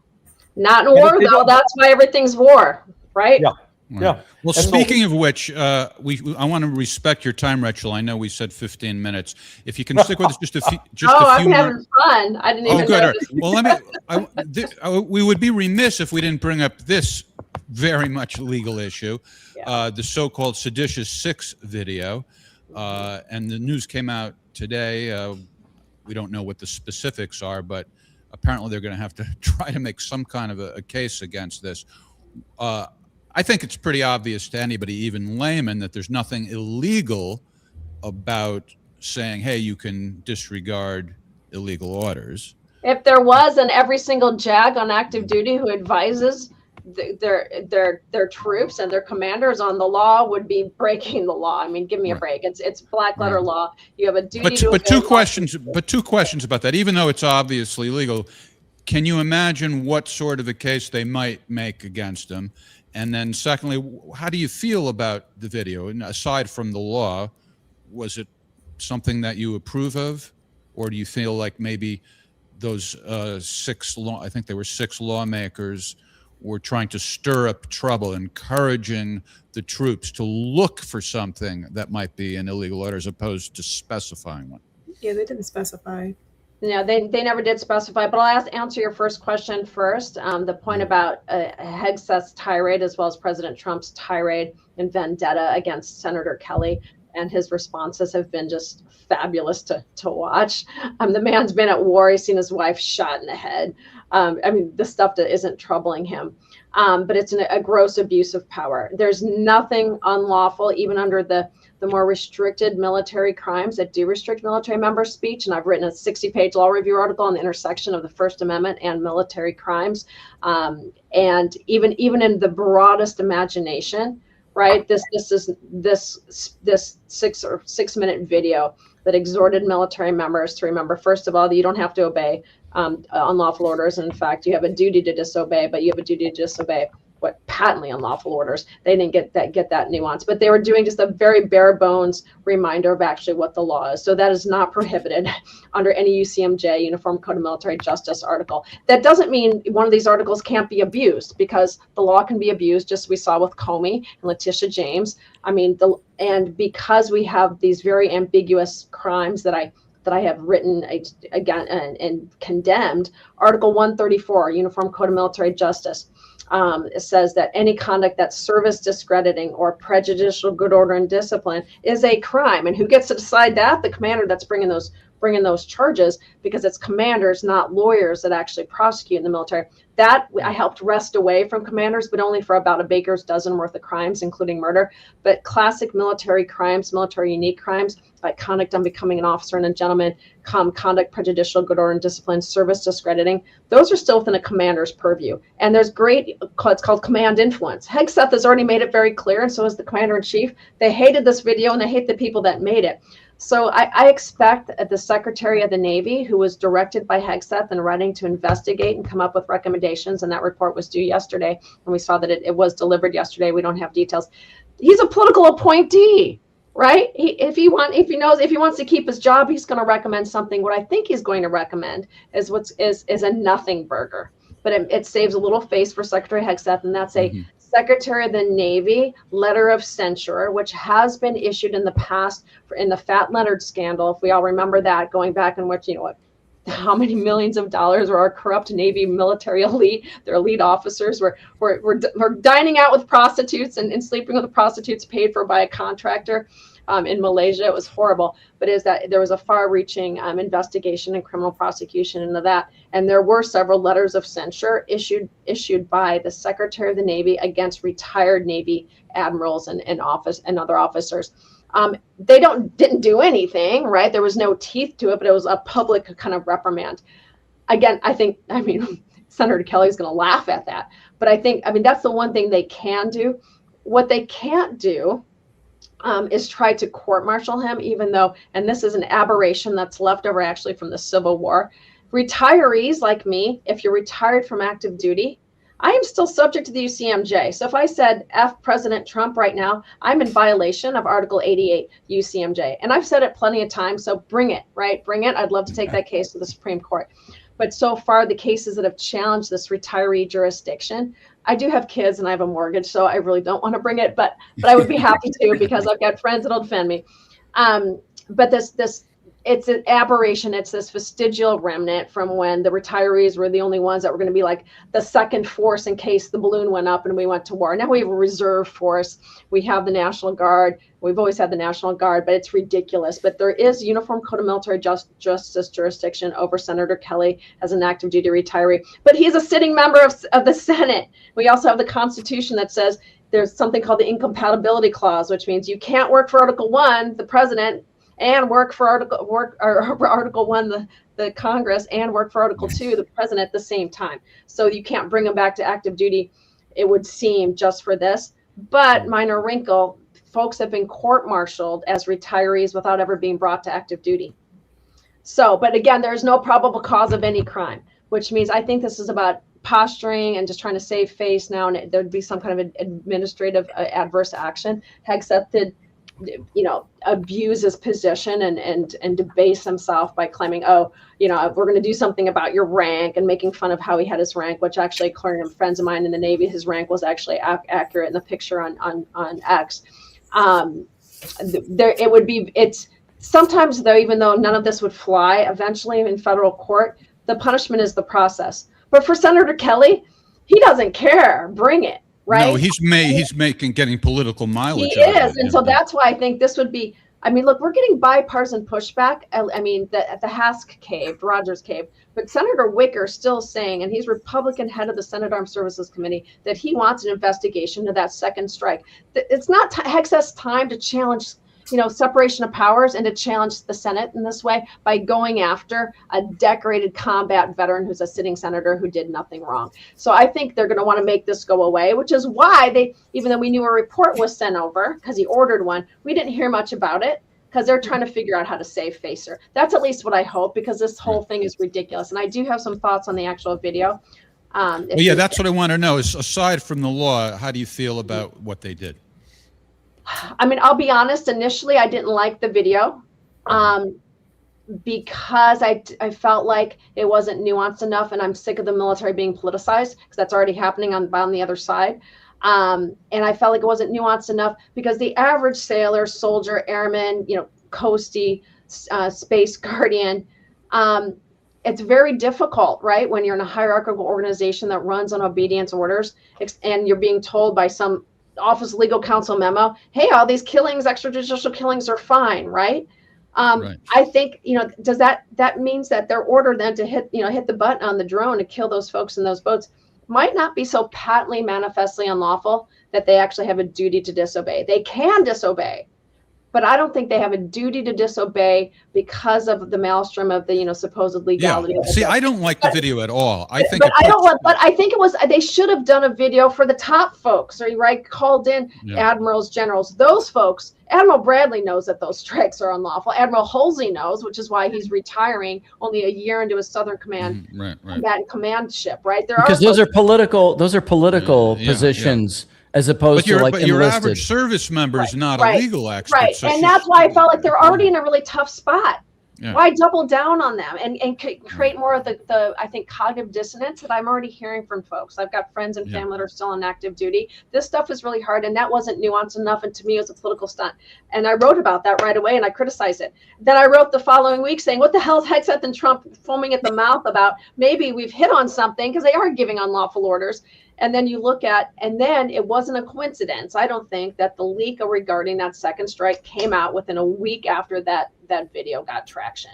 Not in war, though. That's why everything's war, right? Yeah. Yeah. Well, speaking of which, I want to respect your time, Rachel. I know we said 15 minutes. If you can stick with us just a few. I'm having fun. I didn't even know. Good. Well, we would be remiss if we didn't bring up this very much legal issue, the so-called Seditious Six video, and the news came out today. We don't know what the specifics are, but apparently they're going to have to try to make some kind of a case against this. I think it's pretty obvious to anybody, even layman, that there's nothing illegal about saying, hey, you can disregard illegal orders. If there was, and every single JAG on active duty who advises their troops and their commanders on the law would be breaking the law. I mean, give me a break. It's black letter law. You have a duty but two questions about that. Even though it's obviously legal, can you imagine what sort of a case they might make against them? And then secondly, how do you feel about the video? And aside from the law, was it something that you approve of? Or do you feel like maybe those I think there were six lawmakers were trying to stir up trouble, encouraging the troops to look for something that might be an illegal order as opposed to specifying one? Yeah, they didn't specify. Yeah, they never did specify, but I'll answer your first question first. The point about Hegseth's tirade, as well as President Trump's tirade and vendetta against Senator Kelly, and his responses have been just fabulous to watch. The man's been at war. He's seen his wife shot in the head. I mean, the stuff that isn't troubling him. but it's a gross abuse of power. There's nothing unlawful, even under the more restricted military crimes that do restrict military members' speech. And I've written a 60-page law review article on the intersection of the First Amendment and military crimes. And even in the broadest imagination, right? This 6-minute video that exhorted military members to remember, first of all, that you don't have to obey unlawful orders. And in fact, you have a duty to disobey, but you have a duty to disobey what patently unlawful orders. They didn't get that nuance, but they were doing just a very bare bones reminder of actually what the law is. So that is not prohibited under any UCMJ, Uniform Code of Military Justice article. That doesn't mean one of these articles can't be abused, because the law can be abused, just as we saw with Comey and Letitia James. I mean, and because we have these very ambiguous crimes that I have written again and condemned, Article 134, Uniform Code of Military Justice, it says that any conduct that's service discrediting or prejudicial good order and discipline is a crime. And who gets to decide that? The commander that's bringing those charges, because it's commanders, not lawyers, that actually prosecute in the military. That I helped wrest away from commanders, but only for about a baker's dozen worth of crimes, including murder. But classic military crimes, military unique crimes, like conduct unbecoming an officer and a gentleman, conduct prejudicial good order and discipline, service discrediting, those are still within a commander's purview. And there's it's called command influence. Hegseth has already made it very clear, and so has the commander-in-chief. They hated this video and they hate the people that made it. So I expect the Secretary of the Navy, who was directed by Hegseth in writing to investigate and come up with recommendations, and that report was due yesterday, and we saw that it was delivered yesterday. We don't have details. He's a political appointee, right? If he wants to keep his job, he's going to recommend something. What I think he's going to recommend is a nothing burger, but it saves a little face for Secretary Hegseth, and that's a Secretary of the Navy letter of censure, which has been issued in the past in the Fat Leonard scandal. If we all remember that, going back in which, how many millions of dollars were our corrupt Navy military elite, their elite officers were dining out with prostitutes and sleeping with the prostitutes paid for by a contractor in Malaysia. It was horrible, but is that there was a far-reaching investigation and criminal prosecution into that, and there were several letters of censure issued by the Secretary of the Navy against retired Navy admirals and other officers. They didn't do anything, right? There was no teeth to it, but it was a public kind of reprimand. Again, Senator Kelly's going to laugh at that, but I think that's the one thing they can do. What they can't do is try to court-martial him, even though, and this is an aberration that's left over actually from the Civil War. Retirees like me, if you're retired from active duty, I am still subject to the UCMJ. So if I said F President Trump right now, I'm in violation of Article 88 UCMJ. And I've said it plenty of times, so bring it, right? Bring it. I'd love to take that case to the Supreme Court. But so far, the cases that have challenged this retiree jurisdiction, I do have kids and I have a mortgage, so I really don't want to bring it, but I would be happy to, because I've got friends that'll defend me. But it's an aberration. It's this vestigial remnant from when the retirees were the only ones that were going to be like the second force in case the balloon went up and we went to war. Now we have a reserve force. We have the National Guard. We've always had the National Guard, but it's ridiculous. But there is Uniform Code of Military Justice jurisdiction over Senator Kelly as an active duty retiree. But he's a sitting member of the Senate. We also have the Constitution that says there's something called the Incompatibility Clause, which means you can't work for Article 1, the president, and work for Article 1, the Congress, and work for Article 2, the president, at the same time. So you can't bring them back to active duty, it would seem, just for this. But minor wrinkle, folks have been court-martialed as retirees without ever being brought to active duty. So, but again, there's no probable cause of any crime, which means I think this is about posturing and just trying to save face now, and there'd be some kind of administrative adverse action. Hegseth did, abuse his position and debase himself by claiming, we're going to do something about your rank, and making fun of how he had his rank, which actually, according to friends of mine in the Navy, his rank was actually accurate in the picture on X. It's sometimes, though, even though none of this would fly eventually in federal court, the punishment is the process. But for Senator Kelly, he doesn't care. Bring it. Right? No, he's getting political mileage. He is, and so that's why I think this would be I mean, look, we're getting bipartisan pushback. I mean, at the Hask cave, Rogers cave, but Senator Wicker still saying, and he's Republican head of the Senate Armed Services Committee, that he wants an investigation of that second strike. It's not excess time to challenge, separation of powers and to challenge the Senate in this way by going after a decorated combat veteran who's a sitting senator who did nothing wrong. So I think they're going to want to make this go away, which is why even though we knew a report was sent over because he ordered one, we didn't hear much about it because they're trying to figure out how to save Facer. That's at least what I hope, because this whole thing is ridiculous. And I do have some thoughts on the actual video. Well, yeah, that's what I want to know is, aside from the law, how do you feel about what they did? I mean, I'll be honest, initially I didn't like the video because I felt like it wasn't nuanced enough, and I'm sick of the military being politicized because that's already happening on the other side. And I felt like it wasn't nuanced enough because the average sailor, soldier, airman, coastie, space guardian, it's very difficult, right? When you're in a hierarchical organization that runs on obedience orders and you're being told by some Office of Legal Counsel memo, hey, all these killings, extrajudicial killings are fine, right? Right. I think, does that means that their order then to hit the button on the drone to kill those folks in those boats might not be so patently manifestly unlawful that they actually have a duty to disobey. They can disobey, but I don't think they have a duty to disobey because of the maelstrom of the supposed legality. Yeah. See, I don't like the video at all. I think, but I think it was they should have done a video for the top folks, or called in admirals, generals, those folks. Admiral Bradley knows that those strikes are unlawful. Admiral Halsey knows, which is why he's retiring only a year into his Southern Command combatant command ship. Right? Because those are political positions. As opposed to but your average service member is not a legal expert. Right. So and that's why I felt like they're already in a really tough spot. Yeah. Why double down on them and create more of the I think cognitive dissonance that I'm already hearing from folks. I've got friends and family that are still on active duty. This stuff is really hard, and that wasn't nuanced enough, and to me it was a political stunt. And I wrote about that right away, and I criticized it. Then I wrote the following week saying, what the hell is Hegseth and Trump foaming at the mouth about? Maybe we've hit on something, because they are giving unlawful orders. And then you look at, and then it wasn't a coincidence, I don't think, that the leak regarding that second strike came out within a week after that video got traction,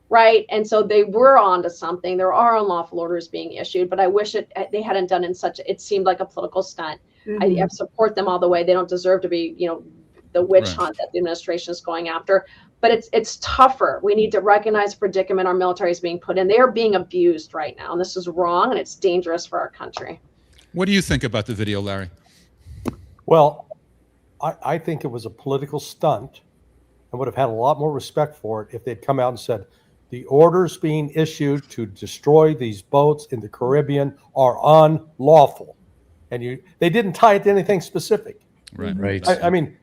right? And so they were onto something. There are unlawful orders being issued, but I wish they hadn't done it seemed like a political stunt. I support them all the way. They don't deserve to be, the witch hunt that the administration is going after. But it's tougher. We need to recognize the predicament our military is being put in. They are being abused right now, and this is wrong, and it's dangerous for our country. What do you think about the video, Larry? Well, I think it was a political stunt, and would have had a lot more respect for it if they'd come out and said, the orders being issued to destroy these boats in the Caribbean are unlawful. And they didn't tie it to anything specific. Right. Right. I mean,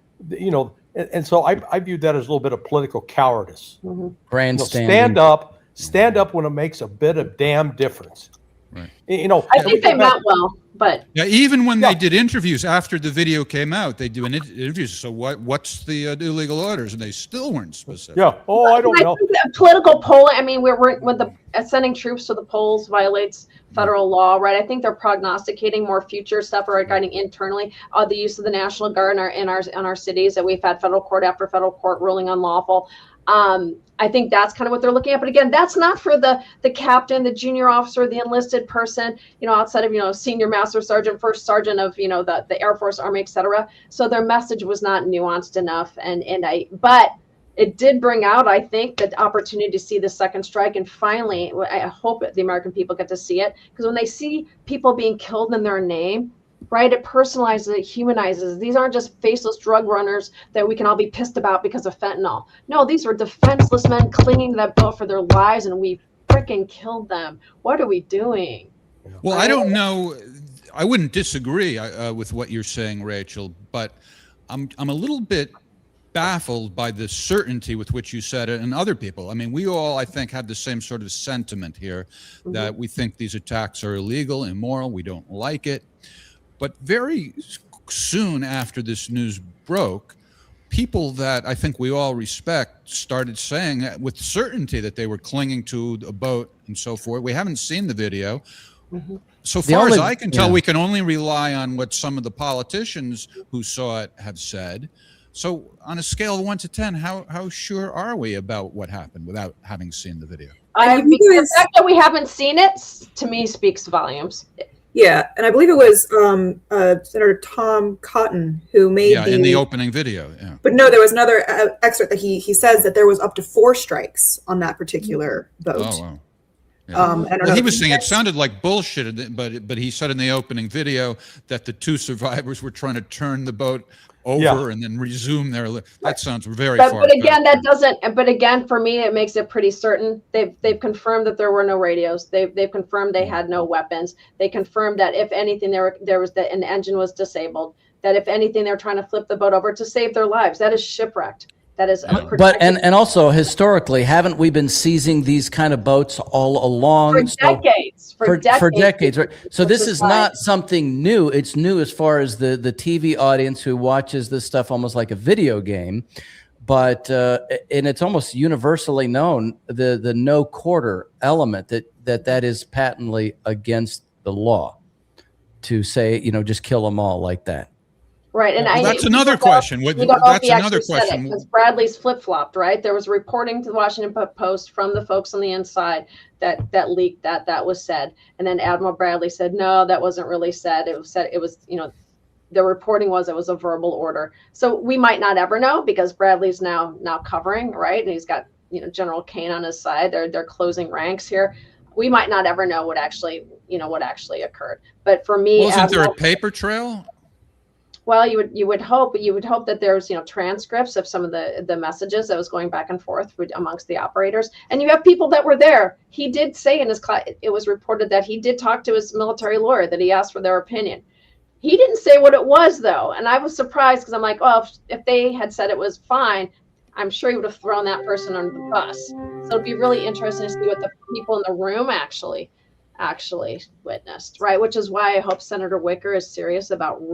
and so I viewed that as a little bit of political cowardice. Grandstanding. Stand up when it makes a bit of damn difference. Right. I think they meant well, but even when they did interviews after the video came out, they do interviews. So what's the illegal orders? And they still weren't specific. Yeah. Oh, I don't know. Think that political polling. I mean, when the sending troops to the polls violates federal law, right? I think they're prognosticating more future stuff regarding internally the use of the National Guard in our cities, that we've had federal court after federal court ruling unlawful. I think that's kind of what they're looking at. But again, that's not for the captain, the junior officer, the enlisted person, outside of, senior master sergeant, first sergeant of, the Air Force, Army, etc. So their message was not nuanced enough. But it did bring out, I think, the opportunity to see the second strike. And finally, I hope the American people get to see it, because when they see people being killed in their name, right, it personalizes, it humanizes. These aren't just faceless drug runners that we can all be pissed about because of fentanyl. No, these are defenseless men clinging to that boat for their lives, and we freaking killed them. What are we doing? Well, I don't know. I wouldn't disagree with what you're saying, Rachel, but I'm a little bit baffled by the certainty with which you said it, and other people. I mean, we all, I think, have the same sort of sentiment here, that we think these attacks are illegal, immoral, we don't like it. But very soon after this news broke, people that I think we all respect started saying with certainty that they were clinging to a boat and so forth. We haven't seen the video. So far as I can tell, we can only rely on what some of the politicians who saw it have said. So on a scale of 1 to 10, how sure are we about what happened without having seen the video? The fact that we haven't seen it, to me, speaks volumes. Yeah, and I believe it was Senator Tom Cotton who made in the opening video. Yeah. But no, there was another excerpt that he says that there was up to 4 strikes on that particular boat. Oh, wow. Yeah. Well, he was saying it sounded like bullshit, but he said in the opening video that the 2 survivors were trying to turn the boat over and then resume their. That sounds very far. But again, that doesn't. But again, for me, it makes it pretty certain. They've confirmed that there were no radios. They've confirmed they had no weapons. They confirmed that if anything, there was that an engine was disabled. That if anything, they're trying to flip the boat over to save their lives. That is shipwrecked. That is but and also historically, haven't we been seizing these kind of boats all along for decades, right? So this is not something new. It's new as far as the TV audience who watches this stuff almost like a video game. But and it's almost universally known the no quarter element that is patently against the law to say, just kill them all like that. Right, and that's another question. That's another question. Because Bradley's flip-flopped, right? There was reporting to the Washington Post from the folks on the inside that leaked that was said, and then Admiral Bradley said, no, that wasn't really said. It was said. It was, the reporting was it was a verbal order. So we might not ever know because Bradley's now covering, right, and he's got General Kane on his side. They're closing ranks here. We might not ever know what actually occurred. But for me, wasn't there a paper trail? Well, you would hope that there's transcripts of some of the messages that was going back and forth amongst the operators, and you have people that were there. He did say in his class, it was reported that he did talk to his military lawyer, that he asked for their opinion. He didn't say what it was though, and I was surprised because I'm like, well, if they had said it was fine, I'm sure he would have thrown that person under the bus. So it'd be really interesting to see what the people in the room actually witnessed, right? Which is why I hope Senator Wicker is serious about a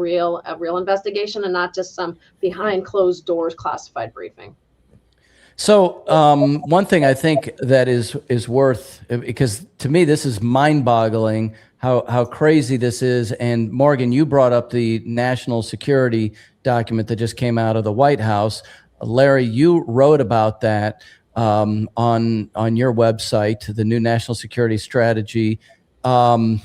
real investigation and not just some behind closed doors classified briefing. So one thing I think that is worth, because to me this is mind-boggling how crazy this is. And Morgan, you brought up the national security document that just came out of the White House. Larry, you wrote about that on your website, the new national security strategy. And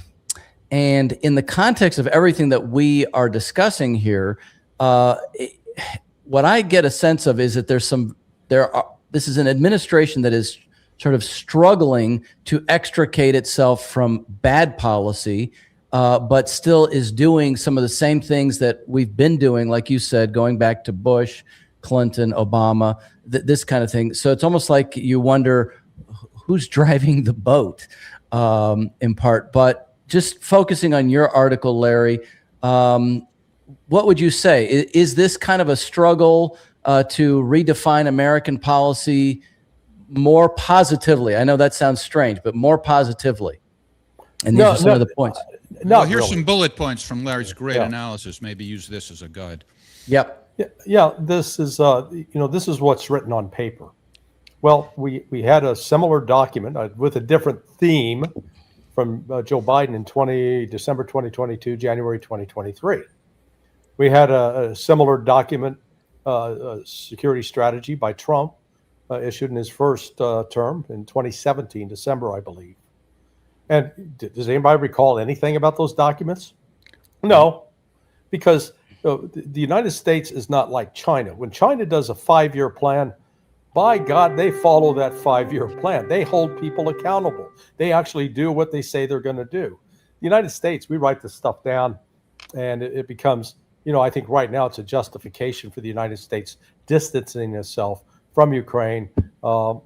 in the context of everything that we are discussing here, what I get a sense of is that this is an administration that is sort of struggling to extricate itself from bad policy, but still is doing some of the same things that we've been doing, like you said, going back to Bush, Clinton, Obama, this kind of thing. So it's almost like you wonder who's driving the boat in part. But just focusing on your article, Larry, what would you say? Is this kind of a struggle to redefine American policy more positively? I know that sounds strange, but more positively. And these are some of the points. Well, here's some bullet points from Larry's great analysis. Maybe use this as a guide. Yep. Yeah, this is this is what's written on paper. Well, we had a similar document with a different theme from Joe Biden in December 2022, January 2023. We had a similar document, security strategy by Trump, issued in his first term in 2017, December, I believe. And does anybody recall anything about those documents? No, because the United States is not like China. When China does a 5-year plan, by God, they follow that 5-year plan. They hold people accountable. They actually do what they say they're going to do. The United States, we write this stuff down, and it becomes, I think right now it's a justification for the United States distancing itself from Ukraine. The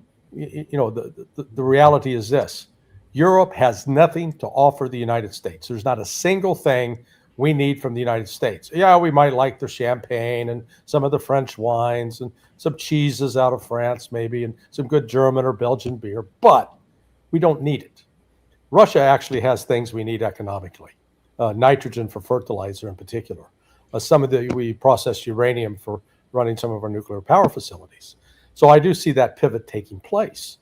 reality is this: Europe has nothing to offer the United States. There's not a single thing we need from the United States. Yeah, we might like their champagne and some of the French wines and some cheeses out of France maybe, and some good German or Belgian beer, but we don't need it. Russia actually has things we need economically. Nitrogen for fertilizer in particular. We process uranium for running some of our nuclear power facilities. So I do see that pivot taking place,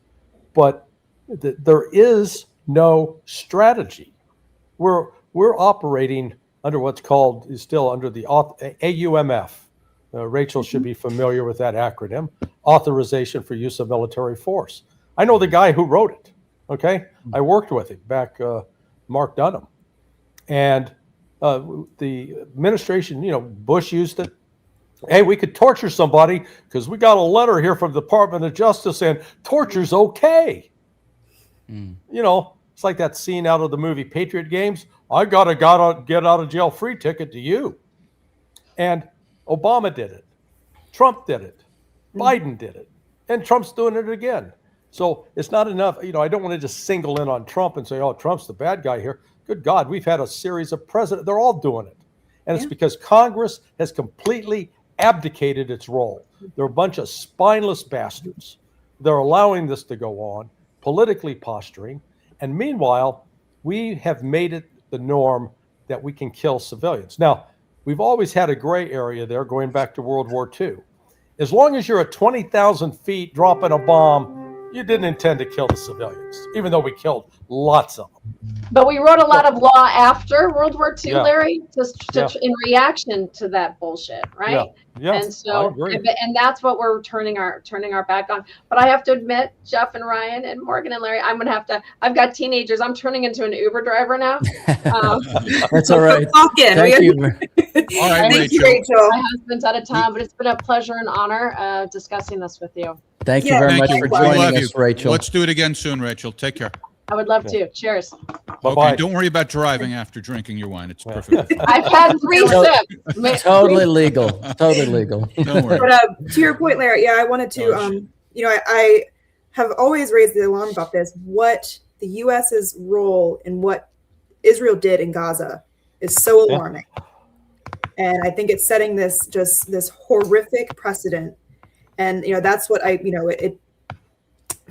but there is no strategy. We're operating under what's called, is still under the AUMF, Rachel should be familiar with that acronym, Authorization for Use of Military Force. I know the guy who wrote it, okay? I worked with him back, Mark Dunham. And the administration, Bush used it. Hey, we could torture somebody because we got a letter here from the Department of Justice saying torture's okay. It's like that scene out of the movie Patriot Games. I got a get out of jail free ticket to you. And Obama did it. Trump did it. Biden did it. And Trump's doing it again. So it's not enough. I don't want to just single in on Trump and say, oh, Trump's the bad guy here. Good God, we've had a series of presidents. They're all doing it. And it's because Congress has completely abdicated its role. They're a bunch of spineless bastards. They're allowing this to go on, politically posturing. And meanwhile, we have made it the norm that we can kill civilians. Now, we've always had a gray area there going back to World War II. As long as you're at 20,000 feet dropping a bomb, you didn't intend to kill the civilians, even though we killed lots of them. But we wrote a lot of law after World War II, Yeah. Larry, in reaction to that bullshit, right? Yeah. And so, and that's what we're turning our back on. But I have to admit, Jeff and Ryan and Morgan and Larry, I've got teenagers. I'm turning into an Uber driver now. That's all right. Thank you. All right, Thank you, Rachel. Rachel. My husband's out of town, but it's been a pleasure and honor discussing this with you. Thank you Yeah, very Thank much you. for We love joining you. us, Rachel. Let's do it again soon, Rachel. Take care. I would love to. Cheers. Bye-bye. Okay, don't worry about driving after drinking your wine. It's perfect. I've had 3 sips. Totally legal. Totally legal. Don't worry. But to your point, Larry, I wanted to, I have always raised the alarm about this. What the U.S.'s role in what Israel did in Gaza is so alarming. And I think it's setting this horrific precedent. And, that's what it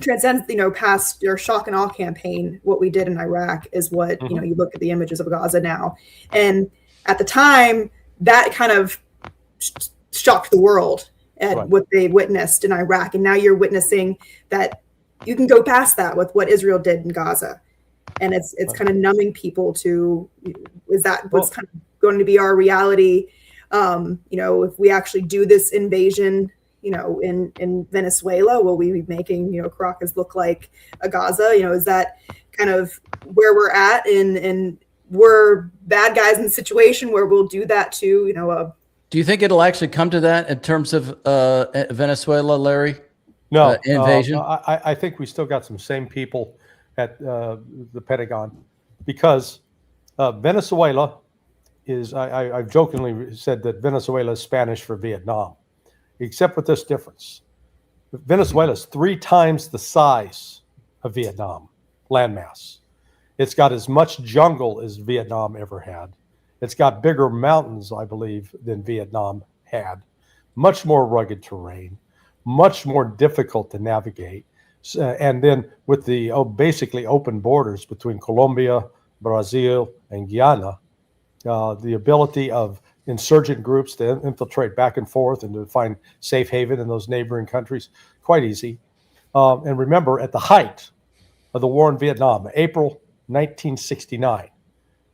transcends, past your shock and awe campaign. What we did in Iraq is what, you look at the images of Gaza now. And at the time, that kind of shocked the world at what they witnessed in Iraq. And now you're witnessing that you can go past that with what Israel did in Gaza. And it's kind of numbing people to, is that what's kind of going to be our reality? If we actually do this invasion, in Venezuela, will we be making, Caracas look like a Gaza? Is that kind of where we're at? And we're bad guys in the situation where we'll do that to, Do you think it'll actually come to that in terms of Venezuela, Larry? No, invasion? I think we still got some same people at the Pentagon, because Venezuela is, I've jokingly said that Venezuela is Spanish for Vietnam, except with this difference. Venezuela is 3 times the size of Vietnam, landmass. It's got as much jungle as Vietnam ever had. It's got bigger mountains, I believe, than Vietnam had. Much more rugged terrain, much more difficult to navigate. And then with the basically open borders between Colombia, Brazil, and Guyana, the ability of insurgent groups to infiltrate back and forth and to find safe haven in those neighboring countries, quite easy. And remember, at the height of the war in Vietnam, April 1969,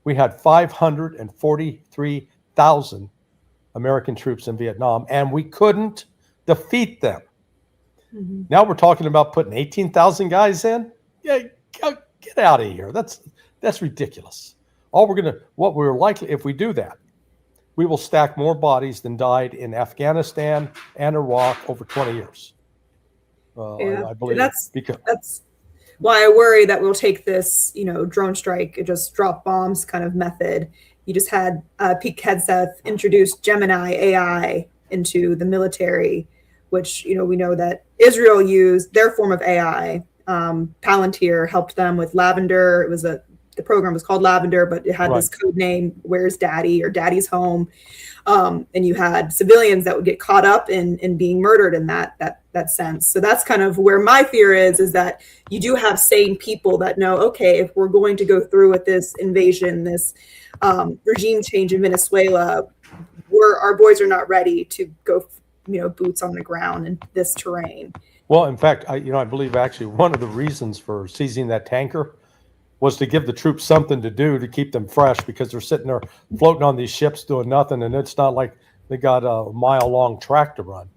we had 543,000 American troops in Vietnam, and we couldn't defeat them. Mm-hmm. Now we're talking about putting 18,000 guys in. Yeah, get out of here. That's ridiculous. What we're likely, if we do that, we will stack more bodies than died in Afghanistan and Iraq over 20 years. I believe that's why I worry that we'll take this, drone strike, just drop bombs kind of method. You just had Pete Hegseth introduce Gemini AI into the military, which, we know that Israel used their form of AI. Palantir helped them with Lavender. The program was called Lavender, but it had this code name, Where's Daddy, or Daddy's Home. And you had civilians that would get caught up in being murdered in that sense. So that's kind of where my fear is that you do have sane people that know, okay, if we're going to go through with this invasion, this regime change in Venezuela, our boys are not ready to go, boots on the ground in this terrain. Well, in fact, I believe actually one of the reasons for seizing that tanker was to give the troops something to do to keep them fresh, because they're sitting there floating on these ships doing nothing. And it's not like They got a mile-long track to run,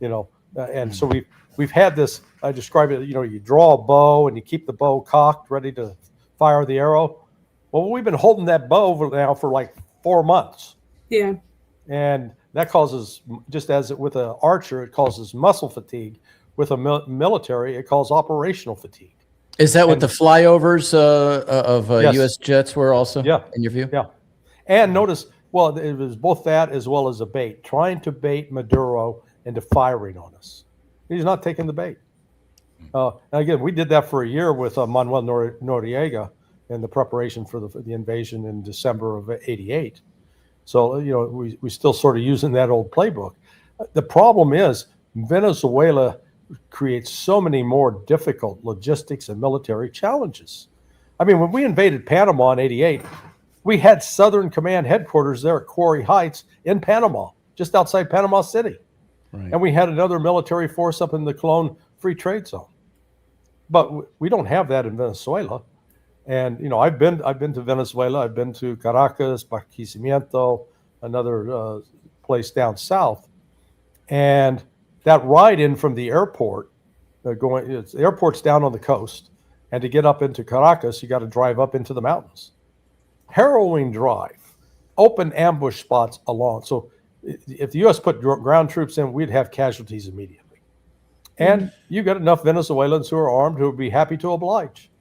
and so we've had this. I describe it. You draw a bow and you keep the bow cocked, ready to fire the arrow. Well, we've been holding that bow now for like 4 months. Yeah. And that causes, just as with an archer, it causes muscle fatigue. With a military, it causes operational fatigue. Is that what the flyovers of Yes. U.S. jets were also, Yeah. in your view? Yeah. And notice, well, it was both that as well as a bait, trying to bait Maduro into firing on us. He's not taking the bait. And again, we did that for a year with Manuel Noriega in the preparation for the invasion in December of '88. So, we still sort of using that old playbook. The problem is Venezuela creates so many more difficult logistics and military challenges. I mean, when we invaded Panama in '88, we had Southern Command headquarters there at Quarry Heights in Panama, just outside Panama City. Right. And we had another military force up in the Colón Free Trade Zone. But we don't have that in Venezuela. And, I've been to Venezuela. I've been to Caracas, Barquisimeto, another place down south. And that ride in from the airport, the airport's down on the coast. And to get up into Caracas, you got to drive up into the mountains. Harrowing drive, open ambush spots along. So if the U.S. put ground troops in, we'd have casualties immediately. And you got enough Venezuelans who are armed who would be happy to oblige.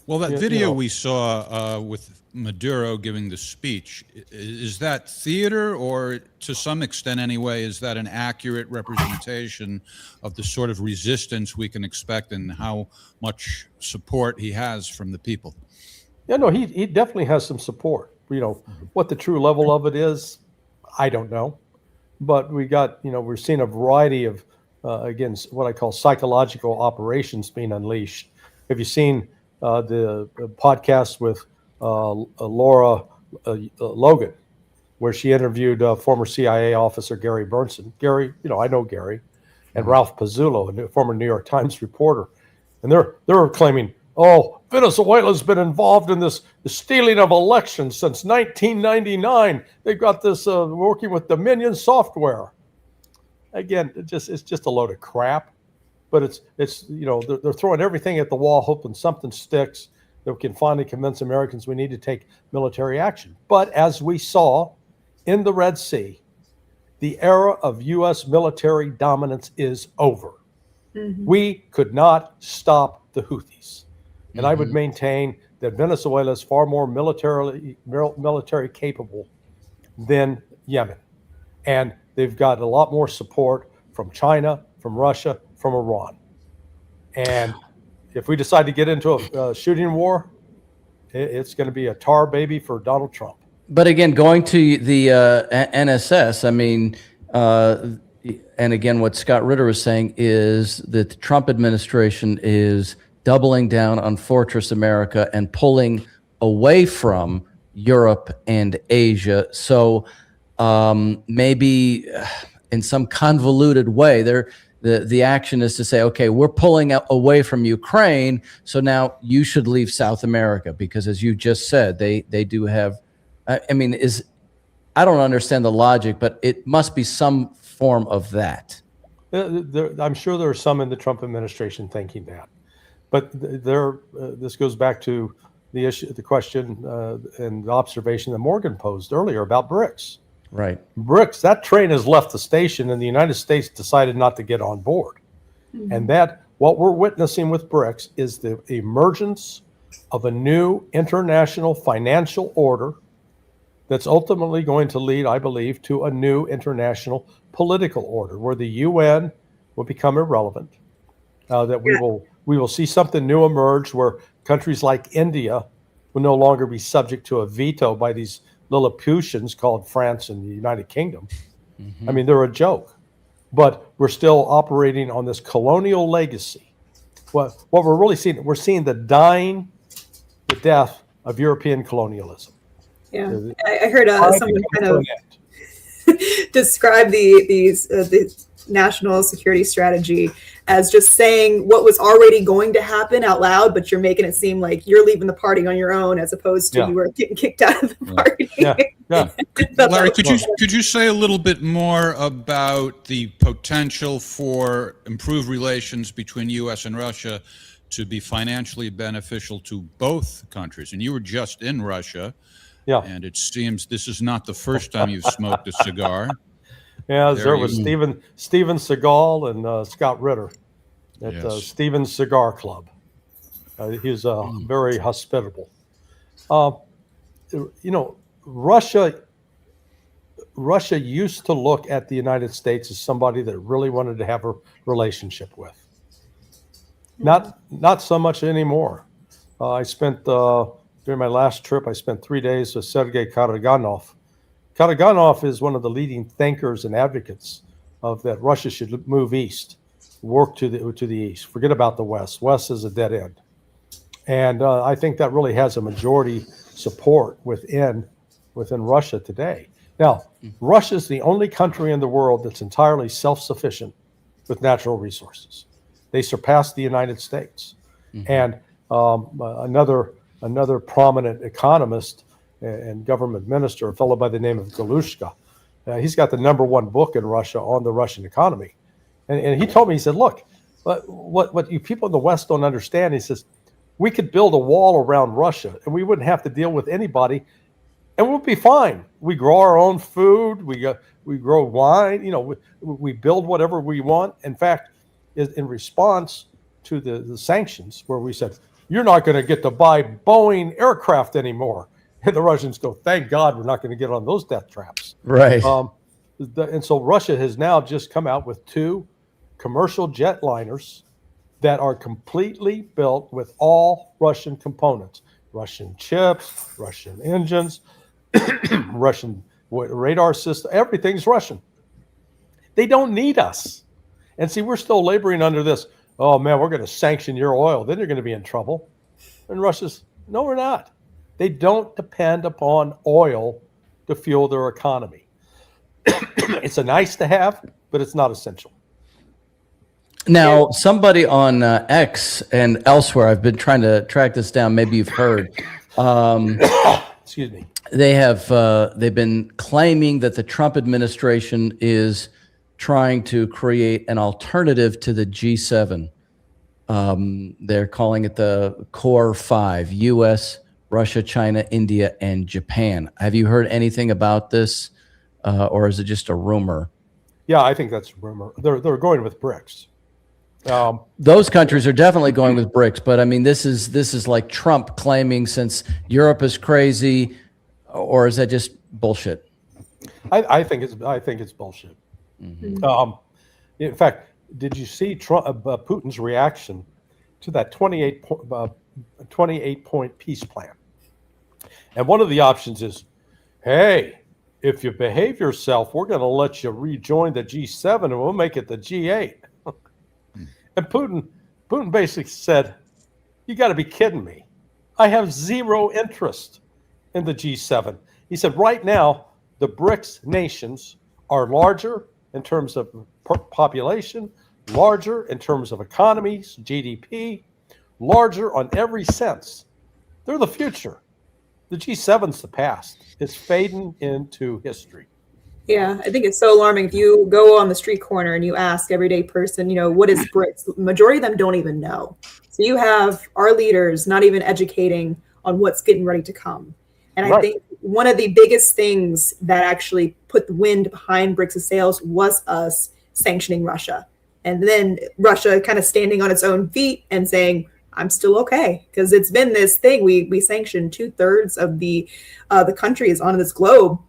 Well, that video we saw with Maduro giving the speech, is that theater, or to some extent anyway, is that an accurate representation of the sort of resistance we can expect and how much support he has from the people? Yeah, no, he definitely has some support. What the true level of it is, I don't know. But we got, we're seeing a variety of, again, what I call psychological operations being unleashed. Have you seen the podcast with Laura Logan, where she interviewed former CIA officer Gary Burnson? Gary, I know Gary, and Ralph Pizzulo, a former New York Times reporter. And they're claiming, Venezuela's been involved in the stealing of elections since 1999. They've got this working with Dominion software. Again, it's just a load of crap. But it's they're throwing everything at the wall, hoping something sticks that we can finally convince Americans we need to take military action. But as we saw in the Red Sea, the era of U.S. military dominance is over. Mm-hmm. We could not stop the Houthis. And I would maintain that Venezuela is far more military capable than Yemen. And they've got a lot more support from China, from Russia, from Iran. And if we decide to get into a shooting war, it's going to be a tar baby for Donald Trump. But again, going to the NSS, I mean, and again, what Scott Ritter was saying is that the Trump administration is doubling down on Fortress America and pulling away from Europe and Asia. So maybe in some convoluted way, the action is to say, okay, we're pulling away from Ukraine, so now you should leave South America, because as you just said, they do have, I mean, I don't understand the logic, but it must be some form of that. I'm sure there are some in the Trump administration thinking that. But this goes back to the issue, the question and the observation that Morgan posed earlier about BRICS. Right. BRICS, that train has left the station and the United States decided not to get on board. Mm-hmm. And that what we're witnessing with BRICS is the emergence of a new international financial order that's ultimately going to lead, I believe, to a new international political order where the UN will become irrelevant, that we will see something new emerge where countries like India will no longer be subject to a veto by these Lilliputians called France and the United Kingdom. Mm-hmm. I mean, they're a joke, but we're still operating on this colonial legacy. What we're really seeing, we're seeing the death of European colonialism. Yeah, I heard someone kind of describe the national security strategy as just saying what was already going to happen out loud, but you're making it seem like you're leaving the party on your own as opposed to you were getting kicked out of the party. Larry, could you say a little bit more about the potential for improved relations between U.S. and Russia to be financially beneficial to both countries? And you were just in Russia, and it seems this is not the first time you've smoked a cigar. Yeah, there was Steven Seagal and Scott Ritter at Steven's Cigar Club. He's very hospitable. Russia used to look at the United States as somebody that really wanted to have a relationship with. Not so much anymore. I spent during my last trip, I spent 3 days with Sergei Karaganov. Karaganov is one of the leading thinkers and advocates of that Russia should move east, work to the east. Forget about the West. West is a dead end. And I think that really has a majority support within Russia today. Now, Russia is the only country in the world that's entirely self-sufficient with natural resources. They surpass the United States. And another prominent economist and government minister, a fellow by the name of Galushka, he's got the #1 book in Russia on the Russian economy. And he told me, he said, look, what you people in the West don't understand, he says, we could build a wall around Russia and we wouldn't have to deal with anybody and we'll be fine. We grow our own food. We grow wine. We build whatever we want. In fact, in response to the sanctions where we said, you're not going to get to buy Boeing aircraft anymore. And the Russians go, thank God we're not going to get on those death traps. Right. And so Russia has now just come out with 2 commercial jetliners that are completely built with all Russian components, Russian chips, Russian engines, Russian radar system, everything's Russian. They don't need us. And see, we're still laboring under this, oh man, we're going to sanction your oil, then you're going to be in trouble. And Russia's, no, we're not. They don't depend upon oil to fuel their economy. It's a nice to have, but it's not essential. Now, somebody on X and elsewhere, I've been trying to track this down. Maybe you've heard. Excuse me. They've been claiming that the Trump administration is trying to create an alternative to the G7. They're calling it the Core 5: U.S., Russia, China, India, and Japan. Have you heard anything about this, or is it just a rumor? Yeah, I think that's a rumor. They're going with BRICS. Those countries are definitely going with BRICS, but I mean, this is like Trump claiming since Europe is crazy, or is that just bullshit? I think it's bullshit. Mm-hmm. In fact, did you see Putin's reaction to that 28-point peace plan? And one of the options is, hey, if you behave yourself, we're going to let you rejoin the G7 and we'll make it the G8. And Putin basically said, you got to be kidding me. I have zero interest in the G7. He said, right now, the BRICS nations are larger in terms of population, larger in terms of economies, GDP, larger on every sense. They're the future. The G7's the past. It's fading into history. Yeah, I think it's so alarming. If you go on the street corner and you ask everyday person, what is BRICS? The majority of them don't even know. So you have our leaders not even educating on what's getting ready to come. And right. I think one of the biggest things that actually put the wind behind BRICS' sails was us sanctioning Russia. And then Russia kind of standing on its own feet and saying, I'm still okay. Because it's been this thing. We sanctioned 2/3 of the countries on this globe.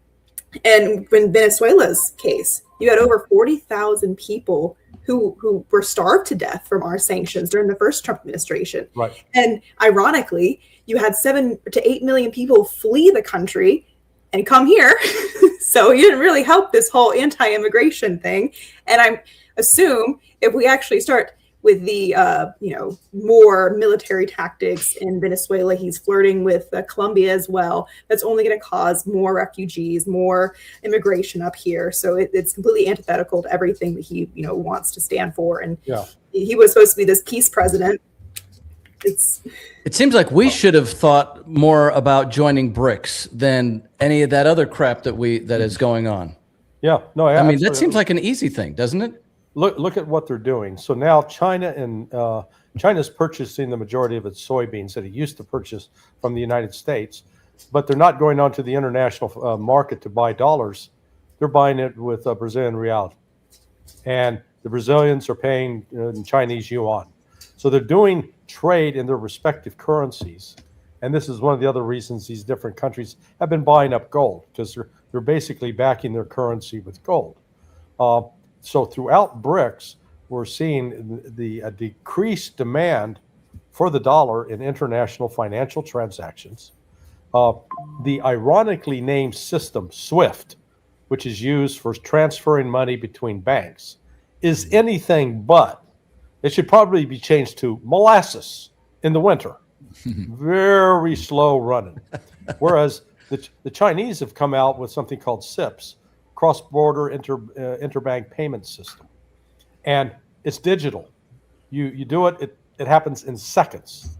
And in Venezuela's case, you had over 40,000 people who were starved to death from our sanctions during the first Trump administration. Right. And ironically, you had 7 to 8 million people flee the country and come here. So you didn't really help this whole anti-immigration thing. And I assume if we actually start with the more military tactics in Venezuela. He's flirting with Colombia as well. That's only going to cause more refugees, more immigration up here. So it's completely antithetical to everything that he wants to stand for. And he was supposed to be this peace president. It seems like we should have thought more about joining BRICS than any of that other crap that is going on. Yeah, no, I mean, that seems like an easy thing, doesn't it? Look at what they're doing. So now China's purchasing the majority of its soybeans that it used to purchase from the United States, but they're not going onto the international market to buy dollars. They're buying it with Brazilian real, and the Brazilians are paying in Chinese yuan. So they're doing trade in their respective currencies, and this is one of the other reasons these different countries have been buying up gold, because they're basically backing their currency with gold. So throughout BRICS, we're seeing a decreased demand for the dollar in international financial transactions. The ironically named system, SWIFT, which is used for transferring money between banks, is anything but. It should probably be changed to molasses in the winter. Very slow running. Whereas the Chinese have come out with something called CIPS, cross-border interbank payment system. And it's digital. You do it, it happens in seconds,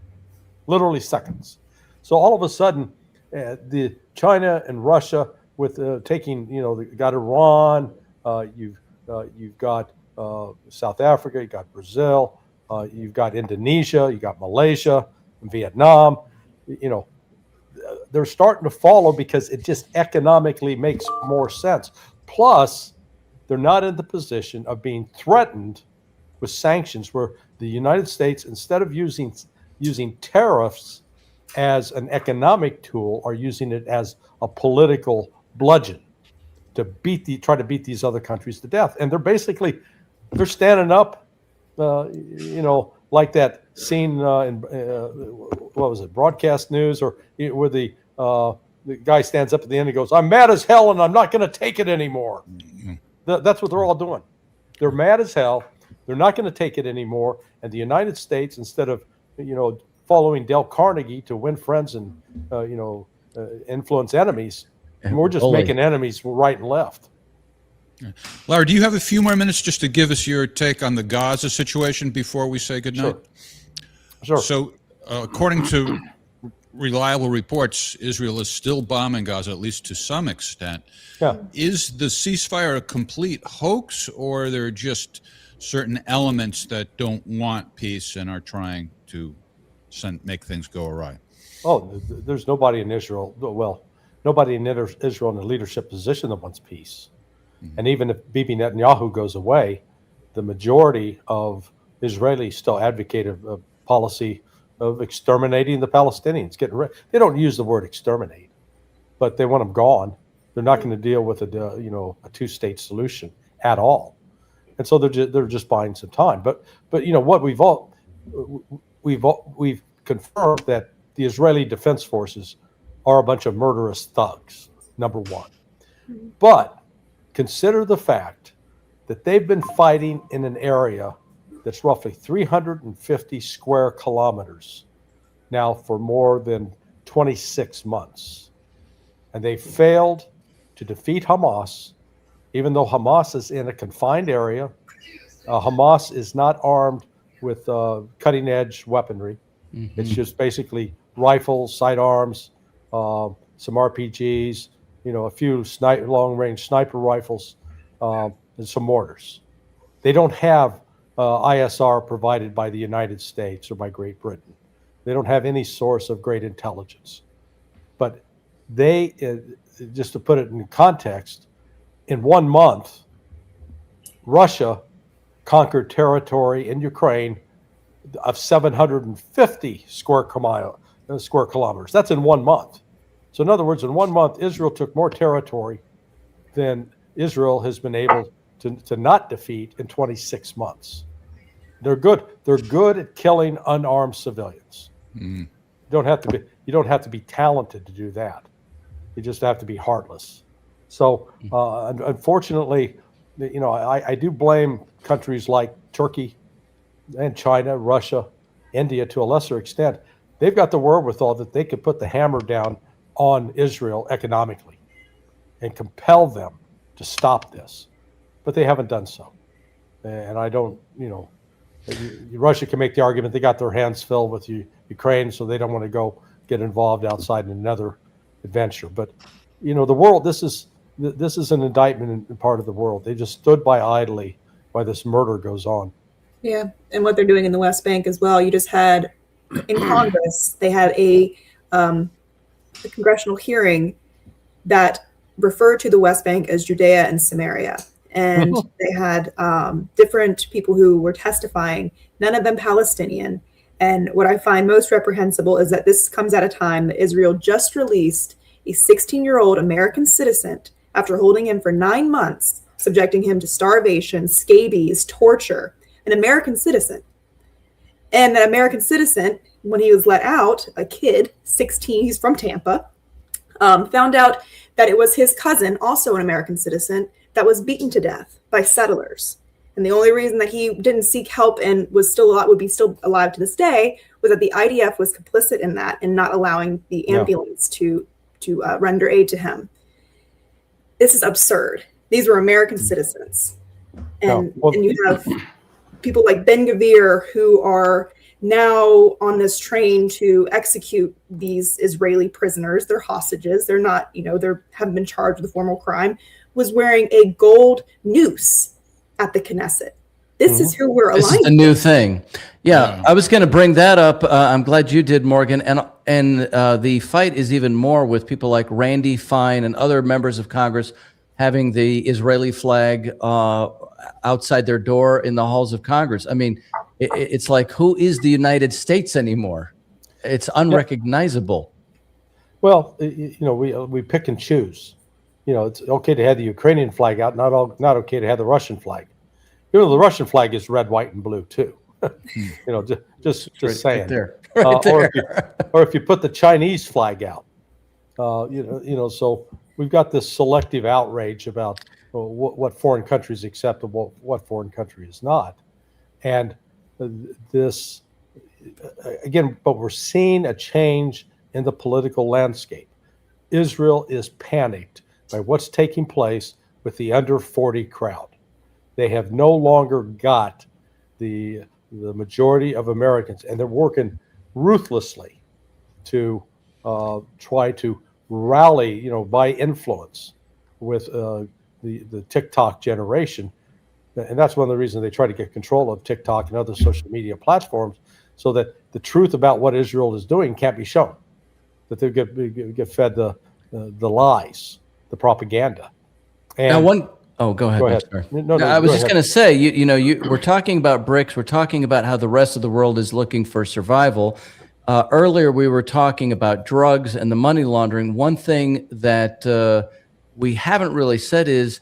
literally seconds. So all of a sudden, the China and Russia with taking, got Iran, you've got South Africa, you've got Brazil, you've got Indonesia, you've got Malaysia, and Vietnam. They're starting to follow because it just economically makes more sense. Plus, they're not in the position of being threatened with sanctions, where the United States, instead of using tariffs as an economic tool, are using it as a political bludgeon to try to beat these other countries to death. And they're standing up, like that scene in what was it, Broadcast News, or where the guy stands up at the end and goes, "I'm mad as hell and I'm not going to take it anymore." That's what they're all doing. They're mad as hell. They're not going to take it anymore. And the United States, instead of following Dale Carnegie to win friends and influence enemies, we're just making enemies right and left. Larry, do you have a few more minutes just to give us your take on the Gaza situation before we say goodnight? Sure. So, according to reliable reports, Israel is still bombing Gaza, at least to some extent. Yeah. Is the ceasefire a complete hoax, or are there just certain elements that don't want peace and are trying to make things go awry? Oh, there's nobody in Israel. Well, nobody in Israel in a leadership position that wants peace. And even if Bibi Netanyahu goes away, the majority of Israelis still advocate a policy of exterminating the Palestinians. They don't use the word exterminate, but they want them gone. They're not going to deal with a two-state solution at all. And so they're just buying some time. But what we've confirmed that the Israeli Defense Forces are a bunch of murderous thugs, number one. But consider the fact that they've been fighting in an area that's roughly 350 square kilometers now for more than 26 months. And they failed to defeat Hamas, even though Hamas is in a confined area. Hamas is not armed with cutting-edge weaponry. Mm-hmm. It's just basically rifles, sidearms, some RPGs, a few long-range sniper rifles, and some mortars. They don't have ISR provided by the United States or by Great Britain. They don't have any source of great intelligence. But they, just to put it in context, in 1 month, Russia conquered territory in Ukraine of 750 square kilometers. That's in 1 month. So in other words, in 1 month, Israel took more territory than Israel has been able to not defeat in 26 months. They're good. They're good at killing unarmed civilians. Mm. You don't have to be talented to do that. You just have to be heartless. So unfortunately, I do blame countries like Turkey and China, Russia, India to a lesser extent, they've got the wherewithal that they could put the hammer down on Israel economically and compel them to stop this. But they haven't done so. And I don't, Russia can make the argument they got their hands filled with Ukraine, so they don't want to go get involved outside in another adventure. But, the world, this is an indictment in part of the world. They just stood by idly while this murder goes on. Yeah, and what they're doing in the West Bank as well. You just had in Congress, they had a congressional hearing that referred to the West Bank as Judea and Samaria. And they had different people who were testifying, none of them Palestinian. And what I find most reprehensible is that this comes at a time that Israel just released a 16-year-old American citizen after holding him for 9 months, subjecting him to starvation, scabies, torture, an American citizen. And that American citizen, when he was let out, a kid, 16, he's from Tampa, found out that it was his cousin, also an American citizen, that was beaten to death by settlers. And the only reason that he didn't seek help and would be still alive to this day was that the IDF was complicit in that and not allowing the ambulance to render aid to him. This is absurd. These were American citizens. And you have people like Ben-Gvir who are now on this train to execute these Israeli prisoners. They're hostages. They're not, they haven't been charged with a formal crime, was wearing a gold noose at the Knesset. This is who we're aligned with. This is a new thing. Yeah, I was going to bring that up. I'm glad you did, Morgan. And the fight is even more with people like Randy Fine and other members of Congress having the Israeli flag outside their door in the halls of Congress. I mean, it's like, who is the United States anymore? It's unrecognizable. Well, we pick and choose. It's okay to have the Ukrainian flag out, not okay to have the Russian flag. The Russian flag is red, white, and blue too. Just saying. Right there. Right there. Or if you put the Chinese flag out, so we've got this selective outrage about what foreign country is acceptable, what foreign country is not, and this again. But we're seeing a change in the political landscape. Israel is panicked by what's taking place with the under 40 crowd. They have no longer got the majority of Americans, and they're working ruthlessly to try to rally, by influence with the TikTok generation. And that's one of the reasons they try to get control of TikTok and other social media platforms, so that the truth about what Israel is doing can't be shown, that they get fed the lies, the propaganda. And go ahead. Go ahead. No, I was just going to say, we're talking about BRICS. We're talking about how the rest of the world is looking for survival. Earlier, we were talking about drugs and the money laundering. One thing that we haven't really said is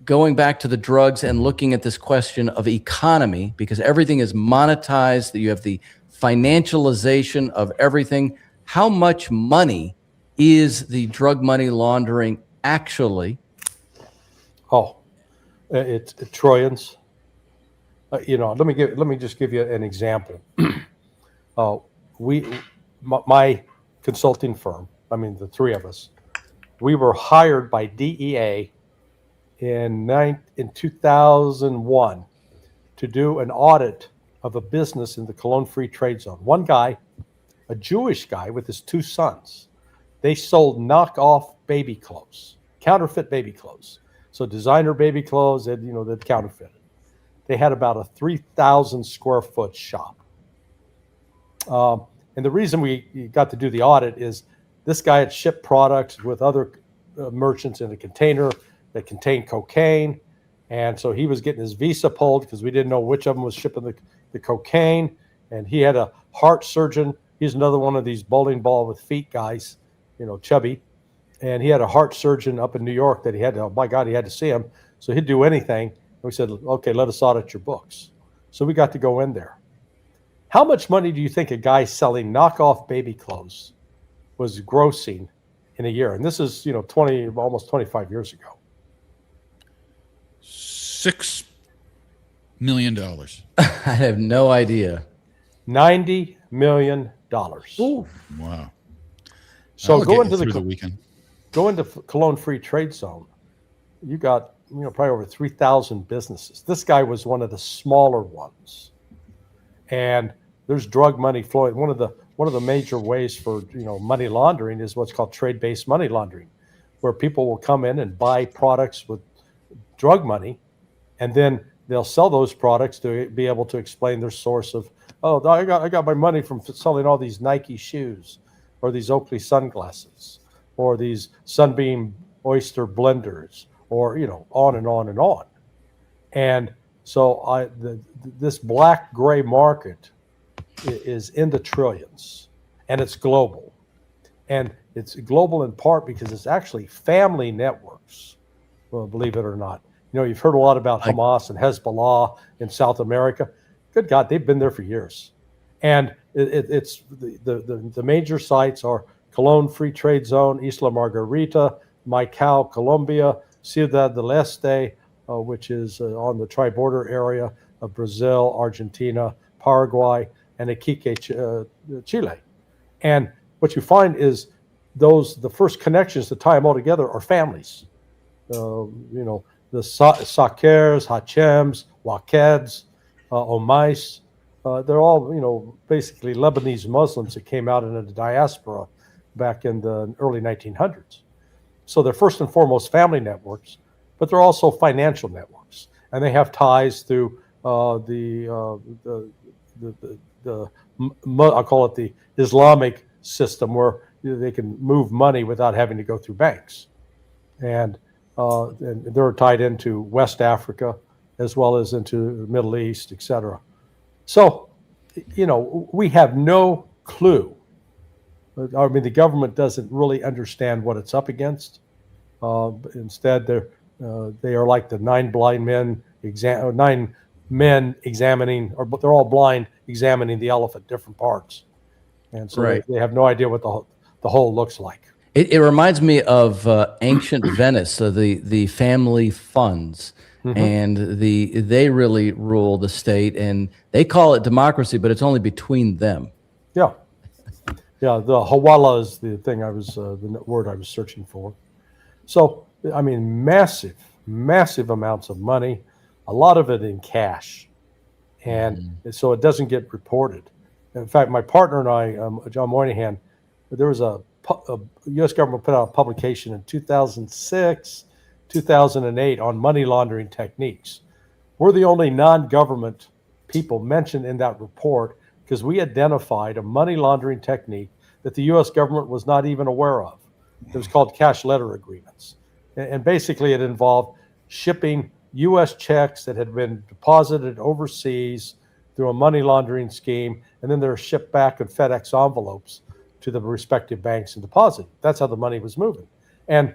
going back to the drugs and looking at this question of economy, because everything is monetized, that you have the financialization of everything. How much money is the drug money laundering actually? It's trillions. Let me just give you an example. My consulting firm, the three of us, we were hired by DEA in 2001 to do an audit of a business in the Cologne Free Trade Zone. One guy, a Jewish guy with his two sons, they sold knockoff baby clothes, counterfeit baby clothes. So designer baby clothes, they'd counterfeited. They had about a 3,000 square foot shop. And the reason we got to do the audit is this guy had shipped products with other merchants in a container that contained cocaine. And so he was getting his visa pulled because we didn't know which of them was shipping the cocaine. And he had a heart surgeon. He's another one of these bowling ball with feet guys, chubby. And he had a heart surgeon up in New York that he had to see him. So he'd do anything. And we said, okay, let us audit your books. So we got to go in there. How much money do you think a guy selling knockoff baby clothes was grossing in a year? And this is, almost 25 years ago. $6 million? I have no idea. $90 million. Wow. So That'll go get into you through the weekend. Go into Cologne Free Trade Zone. You got probably over 3,000 businesses. This guy was one of the smaller ones, and there's drug money flowing. One of the major ways for money laundering is what's called trade-based money laundering, where people will come in and buy products with drug money, and then they'll sell those products to be able to explain their source of, oh, I got my money from selling all these Nike shoes, or these Oakley sunglasses, or these Sunbeam Oyster blenders, or on and on and on. And so this black gray market is in the trillions, and it's global. And it's global in part because it's actually family networks, well, believe it or not. You've heard a lot about Hamas and Hezbollah in South America. Good God, they've been there for years. And it's the major sites are Cologne Free Trade Zone, Isla Margarita, Maicao, Colombia, Ciudad del Este, which is on the tri-border area of Brazil, Argentina, Paraguay, and Iquique, Chile. And what you find is the first connections to tie them all together are families. The Sakers, Hachems, Wakeds, Omais, they're all, basically Lebanese Muslims that came out in the diaspora back in the early 1900s. So they're first and foremost family networks, but they're also financial networks, and they have ties through I'll call it the Islamic system, where they can move money without having to go through banks, and they're tied into West Africa as well as into the Middle East, etc. So, we have no clue. I mean, the government doesn't really understand what it's up against. Instead, they are like the nine men examining, but they're all blind examining the elephant, different parts, and so Right. they have no idea what the whole looks like. It reminds me of ancient Venice, so the family funds, and they really rule the state, and they call it democracy, but it's only between them. Yeah, the hawala is the thing the word I was searching for. So, I mean, massive amounts of money, a lot of it in cash, and so it doesn't get reported. In fact, my partner and I, John Moynihan, there was a U.S. government put out a publication in 2006, 2008 on money laundering techniques. We're the only non-government people mentioned in that report because we identified a money laundering technique that the U.S. government was not even aware of. It was called cash letter agreements. And basically it involved shipping U.S. checks that had been deposited overseas through a money laundering scheme, and then they're shipped back in FedEx envelopes to the respective banks and deposited. That's how the money was moving. And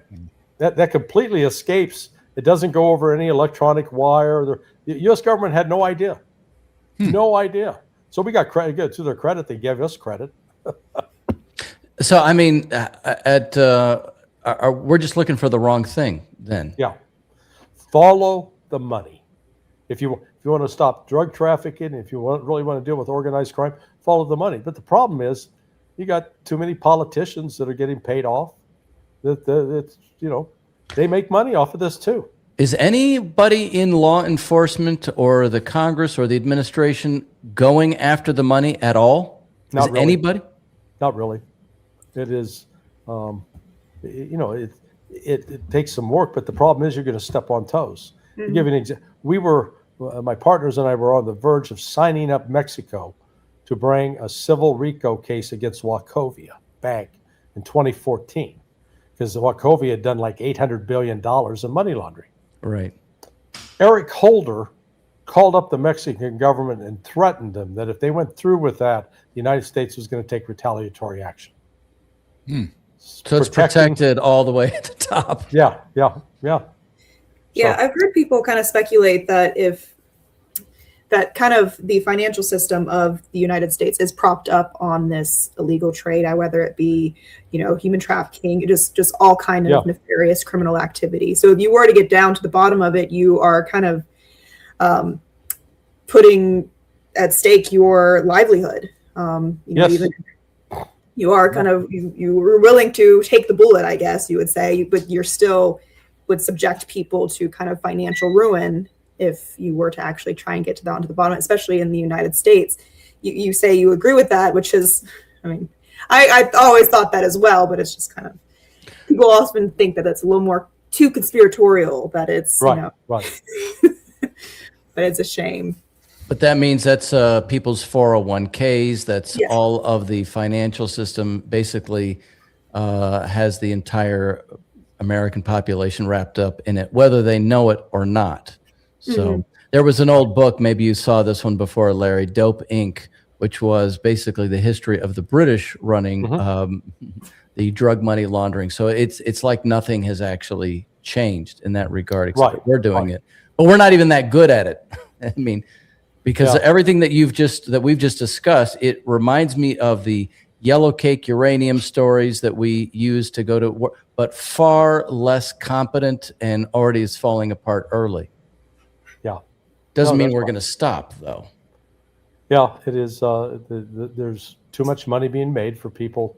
that completely escapes. It doesn't go over any electronic wire. The U.S. government had no idea. No idea. So we got credit. Good. To their credit, they gave us credit. So, I mean, we're just looking for the wrong thing then. Yeah. Follow the money. If you want to stop drug trafficking, if you really want to deal with organized crime, follow the money. But the problem is, you got too many politicians that are getting paid off. They make money off of this too. Is anybody in law enforcement or the Congress or the administration going after the money at all? Not Is really. anybody? Not really. It is, it takes some work, but the problem is you're going to step on toes. To give you an example, my partners and I were on the verge of signing up Mexico to bring a civil RICO case against Wachovia Bank in 2014, because Wachovia had done like $800 billion in money laundering. Right. Eric Holder called up the Mexican government and threatened them that if they went through with that, the United States was going to take retaliatory action. So it's protected all the way at the top. Yeah. Yeah, I've heard people kind of speculate that if that kind of the financial system of the United States is propped up on this illegal trade, whether it be, human trafficking, just all kind of nefarious criminal activity. So if you were to get down to the bottom of it, you are kind of putting at stake your livelihood. Yes. You are kind of, you were willing to take the bullet, I guess you would say, but you're still would subject people to kind of financial ruin if you were to actually try and get down to the bottom, especially in the United States. You say you agree with that, which is, I mean, I always thought that as well, but it's just kind of, people often think that it's a little more too conspiratorial, that it's, right. Right. But it's a shame. But that means that's people's 401ks. That's all of the financial system basically has the entire American population wrapped up in it, whether they know it or not. So there was an old book, maybe you saw this one before, Larry, Dope Inc., which was basically the history of the British running the drug money laundering. So it's like nothing has actually changed in that regard, except that we're doing it. But we're not even that good at it. I mean, because everything that we've just discussed, it reminds me of the yellow cake uranium stories that we use to go to war, but far less competent and already is falling apart early. Yeah. Doesn't mean we're going to stop, though. Yeah, it is. There's too much money being made for people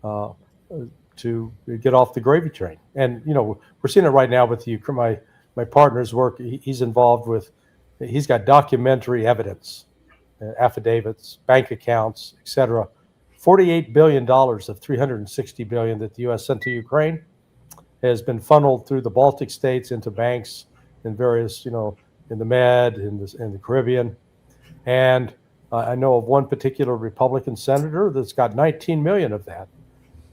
to get off the gravy train. And, you know, we're seeing it right now with my partner's work. He's involved with, he's got documentary evidence, affidavits, bank accounts, etc. $48 billion of $360 billion that the U.S. sent to Ukraine has been funneled through the Baltic states into banks in various, you know, in the Med, in the Caribbean. And I know of one particular Republican senator that's got 19 million of that.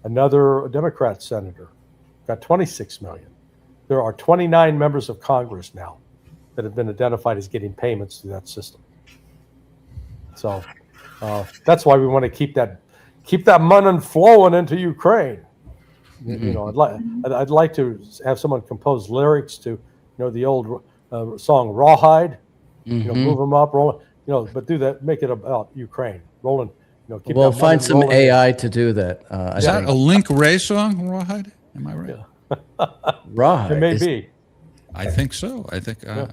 Another Democrat senator got 26 million. There are 29 members of Congress now that have been identified as getting payments through that system. So that's why we want to keep that money flowing into Ukraine. You know, I'd like to have someone compose lyrics to, you know, the old song Rawhide. You know, move them up, roll it. You know, but do that. Make it about Ukraine, rolling. You know, keep we'll that find some rolling. AI to do that. Is that a Link Ray song, Rawhide? Am I right? Yeah. Rawhide. It may be. I think so. I think. All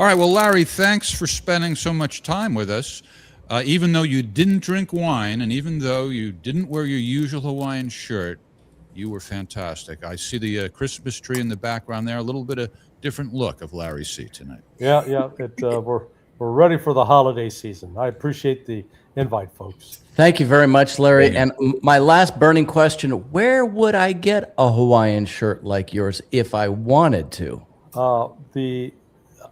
right. Well, Larry, thanks for spending so much time with us. Even though you didn't drink wine, and even though you didn't wear your usual Hawaiian shirt, you were fantastic. I see the Christmas tree in the background there. A little bit of different look of Larry C. tonight. Yeah. We're ready for the holiday season. I appreciate the invite, folks. Thank you very much, Larry. And my last burning question, where would I get a Hawaiian shirt like yours if I wanted to?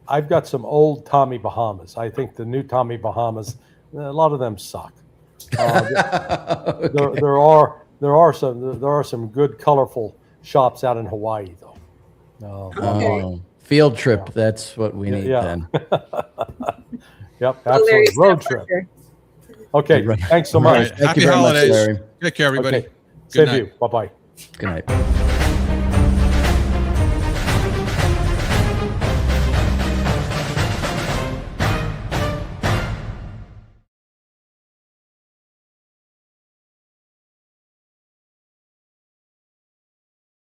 I've got some old Tommy Bahamas. I think the new Tommy Bahamas, a lot of them suck. Okay. There are some good, colorful shops out in Hawaii, though. Field trip. That's what we need then. Yep, absolutely. Road trip. Okay, thanks so much. Right. Happy holidays. Take care, everybody. Okay. Same to you. Bye-bye. Good night.